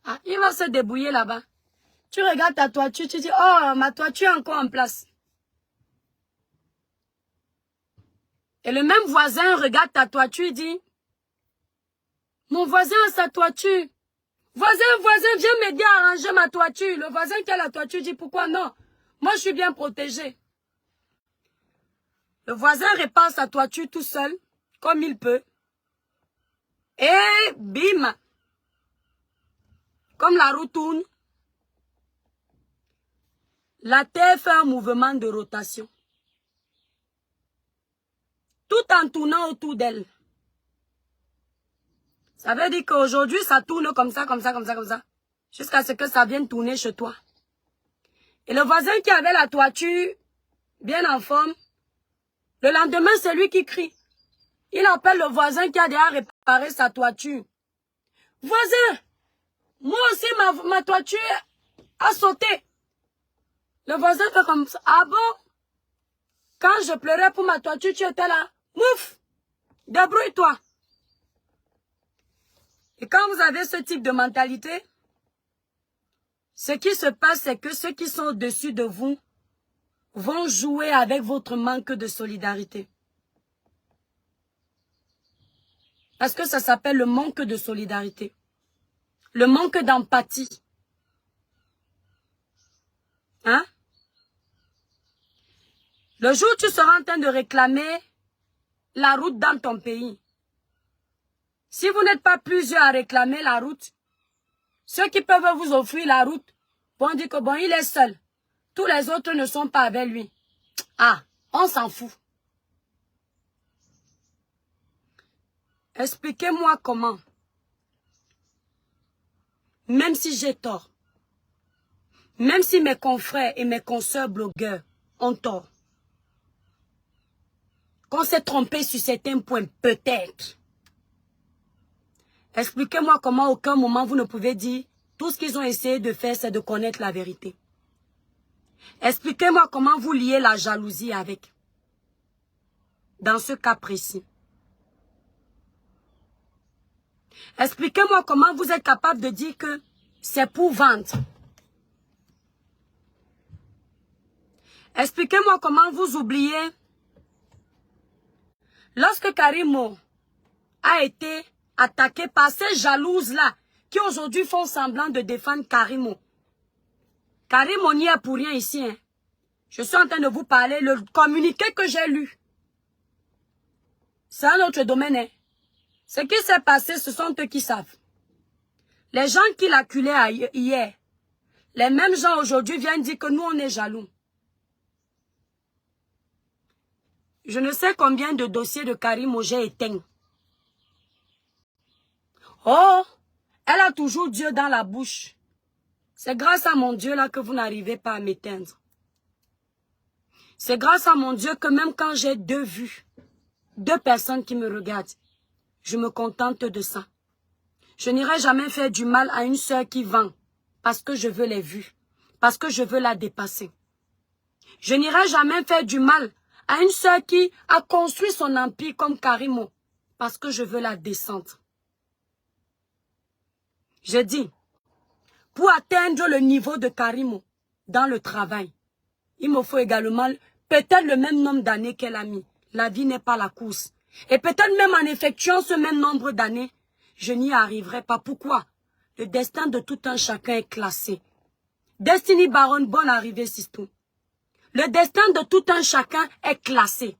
Ah, il va se débrouiller là-bas. Tu regardes ta toiture, tu dis oh, ma toiture est encore en place. Et le même voisin regarde ta toiture et dit mon voisin a sa toiture. Voisin, viens m'aider à arranger ma toiture. Le voisin qui a la toiture dit pourquoi non? Moi, je suis bien protégé. Le voisin répare sa toiture tout seul, comme il peut. Et bim! Comme la roue tourne, la terre fait un mouvement de rotation. Tout en tournant autour d'elle. Ça veut dire qu'aujourd'hui, ça tourne comme ça. Jusqu'à ce que ça vienne tourner chez toi. Et le voisin qui avait la toiture bien en forme, le lendemain, c'est lui qui crie. Il appelle le voisin qui a déjà réparé sa toiture. Voisin, moi aussi, ma toiture a sauté. Le voisin fait comme ça. Ah bon? Quand je pleurais pour ma toiture, tu étais là. Mouf! Débrouille-toi. Et quand vous avez ce type de mentalité, ce qui se passe, c'est que ceux qui sont au-dessus de vous vont jouer avec votre manque de solidarité. Parce que ça s'appelle le manque de solidarité. Le manque d'empathie. Hein? Le jour où tu seras en train de réclamer la route dans ton pays, si vous n'êtes pas plusieurs à réclamer la route, ceux qui peuvent vous offrir la route vont dire que bon, il est seul. Tous les autres ne sont pas avec lui. Ah, on s'en fout. Expliquez-moi comment, même si j'ai tort, même si mes confrères et mes consoeurs blogueurs ont tort, qu'on s'est trompé sur certains points, peut-être. Expliquez-moi comment à aucun moment vous ne pouvez dire tout ce qu'ils ont essayé de faire, c'est de connaître la vérité. Expliquez-moi comment vous liez la jalousie avec. Dans ce cas précis. Expliquez-moi comment vous êtes capable de dire que c'est pour vendre. Expliquez-moi comment vous oubliez. Lorsque Karimo a été attaqué par ces jalouses-là, qui aujourd'hui font semblant de défendre Karimo. Karimo n'y est pour rien ici. Hein. Je suis en train de vous parler, le communiqué que j'ai lu. C'est un autre domaine. Hein. Ce qui s'est passé, ce sont eux qui savent. Les gens qui l'acculaient hier, les mêmes gens aujourd'hui viennent dire que nous, on est jaloux. Je ne sais combien de dossiers de Karimo j'ai éteints. Oh, elle a toujours Dieu dans la bouche. C'est grâce à mon Dieu là que vous n'arrivez pas à m'éteindre. C'est grâce à mon Dieu que même quand j'ai deux vues, deux personnes qui me regardent, je me contente de ça. Je n'irai jamais faire du mal à une sœur qui vend parce que je veux les vues, parce que je veux la dépasser. Je n'irai jamais faire du mal à une sœur qui a construit son empire comme Karimo parce que je veux la descendre. Je dis, pour atteindre le niveau de Karimo dans le travail, il me faut également peut-être le même nombre d'années qu'elle a mis. La vie n'est pas la course. Et peut-être même en effectuant ce même nombre d'années, je n'y arriverai pas. Pourquoi? Le destin de tout un chacun est classé. Destiny Baron, bonne arrivée, Sistou. Le destin de tout un chacun est classé.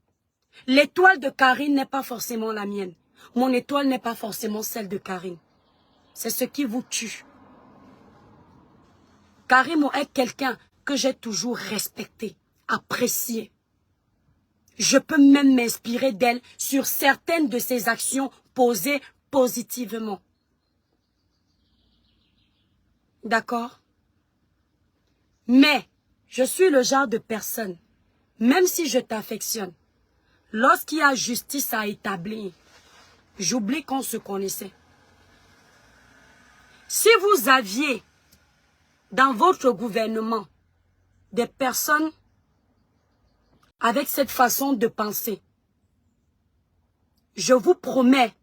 L'étoile de Karine n'est pas forcément la mienne. Mon étoile n'est pas forcément celle de Karine. C'est ce qui vous tue. Karimo est quelqu'un que j'ai toujours respecté, apprécié. Je peux même m'inspirer d'elle sur certaines de ses actions posées positivement. D'accord? Mais, je suis le genre de personne, même si je t'affectionne, lorsqu'il y a justice à établir, j'oublie qu'on se connaissait. Si vous aviez dans votre gouvernement des personnes avec cette façon de penser, je vous promets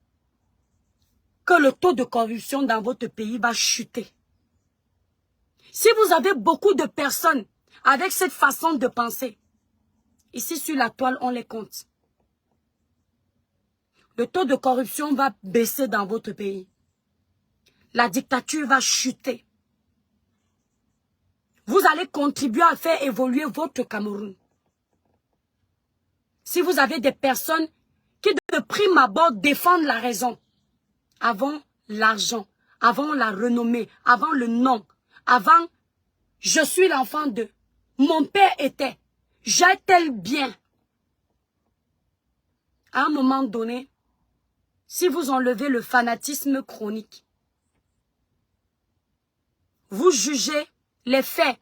que le taux de corruption dans votre pays va chuter. Si vous avez beaucoup de personnes avec cette façon de penser, ici sur la toile, on les compte. Le taux de corruption va baisser dans votre pays. La dictature va chuter. Vous allez contribuer à faire évoluer votre Cameroun. Si vous avez des personnes qui de prime abord défendent la raison, avant l'argent, avant la renommée, avant le nom, avant je suis l'enfant de, mon père était, j'ai tel bien. À un moment donné, si vous enlevez le fanatisme chronique, vous jugez les faits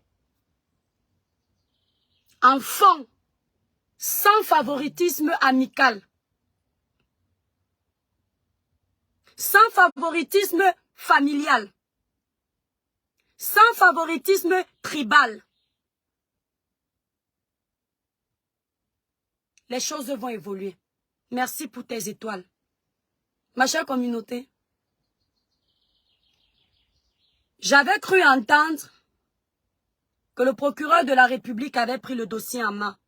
en fond, sans favoritisme amical, sans favoritisme familial, sans favoritisme tribal. Les choses vont évoluer. Merci pour tes étoiles. Ma chère communauté, j'avais cru entendre que le procureur de la République avait pris le dossier en main.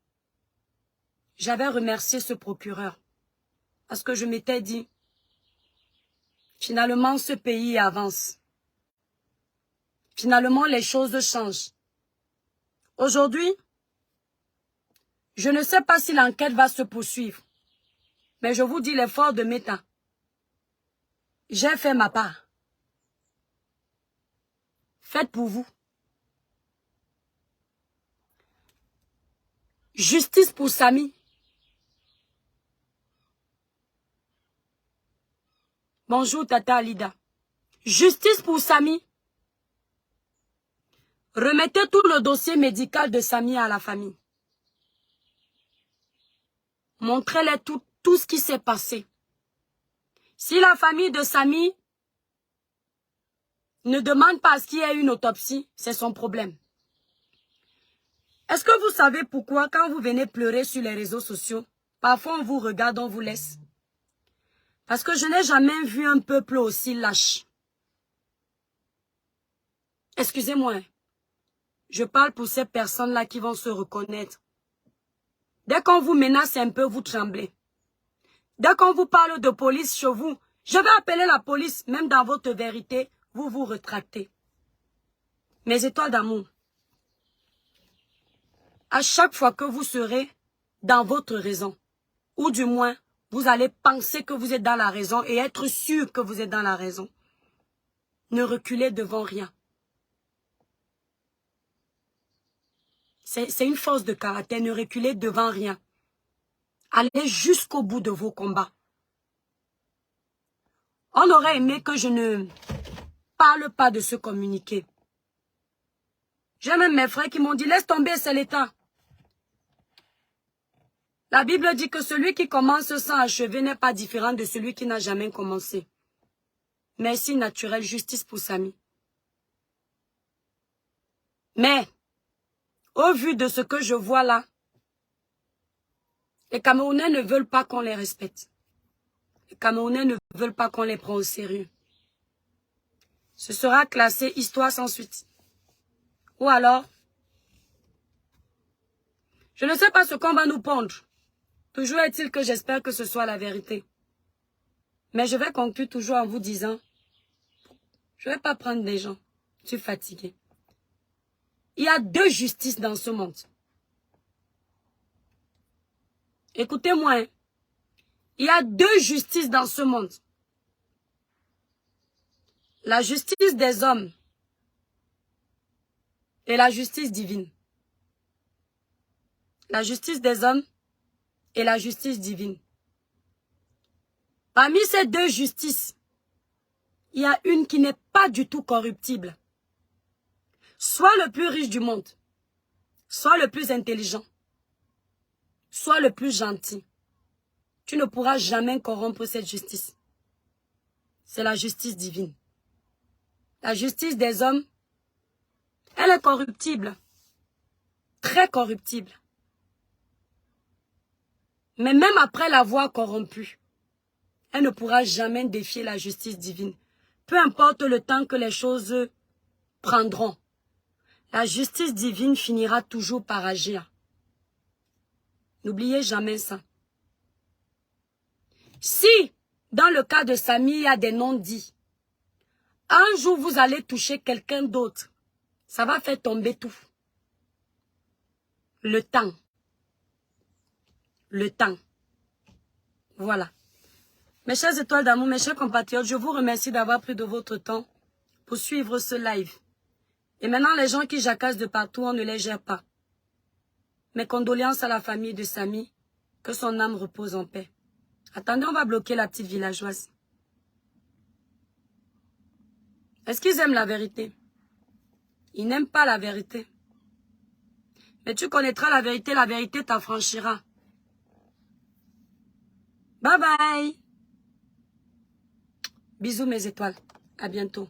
J'avais remercié ce procureur parce que je m'étais dit, finalement ce pays avance. Finalement les choses changent. Aujourd'hui, je ne sais pas si l'enquête va se poursuivre, mais je vous dis l'effort de Meta. J'ai fait ma part. Faites pour vous. Justice pour Samy. Bonjour Tata Alida. Justice pour Samy. Remettez tout le dossier médical de Samy à la famille. Montrez-les tout ce qui s'est passé. Si la famille de Samy ne demande pas à ce qu'il y ait une autopsie, c'est son problème. Est-ce que vous savez pourquoi quand vous venez pleurer sur les réseaux sociaux, parfois on vous regarde, on vous laisse? Parce que je n'ai jamais vu un peuple aussi lâche. Excusez-moi, je parle pour ces personnes-là qui vont se reconnaître Dès qu'on vous menace un peu, vous tremblez. Dès qu'on vous parle de police chez vous, je vais appeler la police, même dans votre vérité, vous vous rétractez. Mes étoiles d'amour, à chaque fois que vous serez dans votre raison, ou du moins, vous allez penser que vous êtes dans la raison et être sûr que vous êtes dans la raison. Ne reculez devant rien. C'est une force de caractère, ne reculez devant rien. Allez jusqu'au bout de vos combats. On aurait aimé que je ne parle pas de ce communiqué. J'ai même mes frères qui m'ont dit, laisse tomber, c'est l'État. La Bible dit que celui qui commence sans achever n'est pas différent de celui qui n'a jamais commencé. Merci naturel, justice pour Samy. Mais, au vu de ce que je vois là, les Camerounais ne veulent pas qu'on les respecte. Les Camerounais ne veulent pas qu'on les prenne au sérieux. Ce sera classé histoire sans suite. Ou alors, je ne sais pas ce qu'on va nous pondre. Toujours est-il que j'espère que ce soit la vérité. Mais je vais conclure toujours en vous disant, je ne vais pas prendre des gens. Je suis fatiguée. Il y a deux justices dans ce monde. Écoutez-moi, hein. Il y a deux justices dans ce monde. La justice des hommes et la justice divine. La justice des hommes et la justice divine. Parmi ces deux justices, il y a une qui n'est pas du tout corruptible. Soit le plus riche du monde, soit le plus intelligent, soit le plus gentil. Tu ne pourras jamais corrompre cette justice. C'est la justice divine. La justice des hommes, elle est corruptible. Très corruptible. Mais même après l'avoir corrompue, elle ne pourra jamais défier la justice divine. Peu importe le temps que les choses prendront, la justice divine finira toujours par agir. N'oubliez jamais ça. Si, dans le cas de Samy, il y a des non-dits, un jour vous allez toucher quelqu'un d'autre, ça va faire tomber tout. Le temps. Le temps. Voilà. Mes chères étoiles d'amour, mes chers compatriotes, je vous remercie d'avoir pris de votre temps pour suivre ce live. Et maintenant, les gens qui jacassent de partout, on ne les gère pas. Mes condoléances à la famille de Samy, que son âme repose en paix. Attendez, on va bloquer la petite villageoise. Est-ce qu'ils aiment la vérité? Ils n'aiment pas la vérité. Mais tu connaîtras la vérité t'affranchira. Bye bye. Bisous mes étoiles. À bientôt.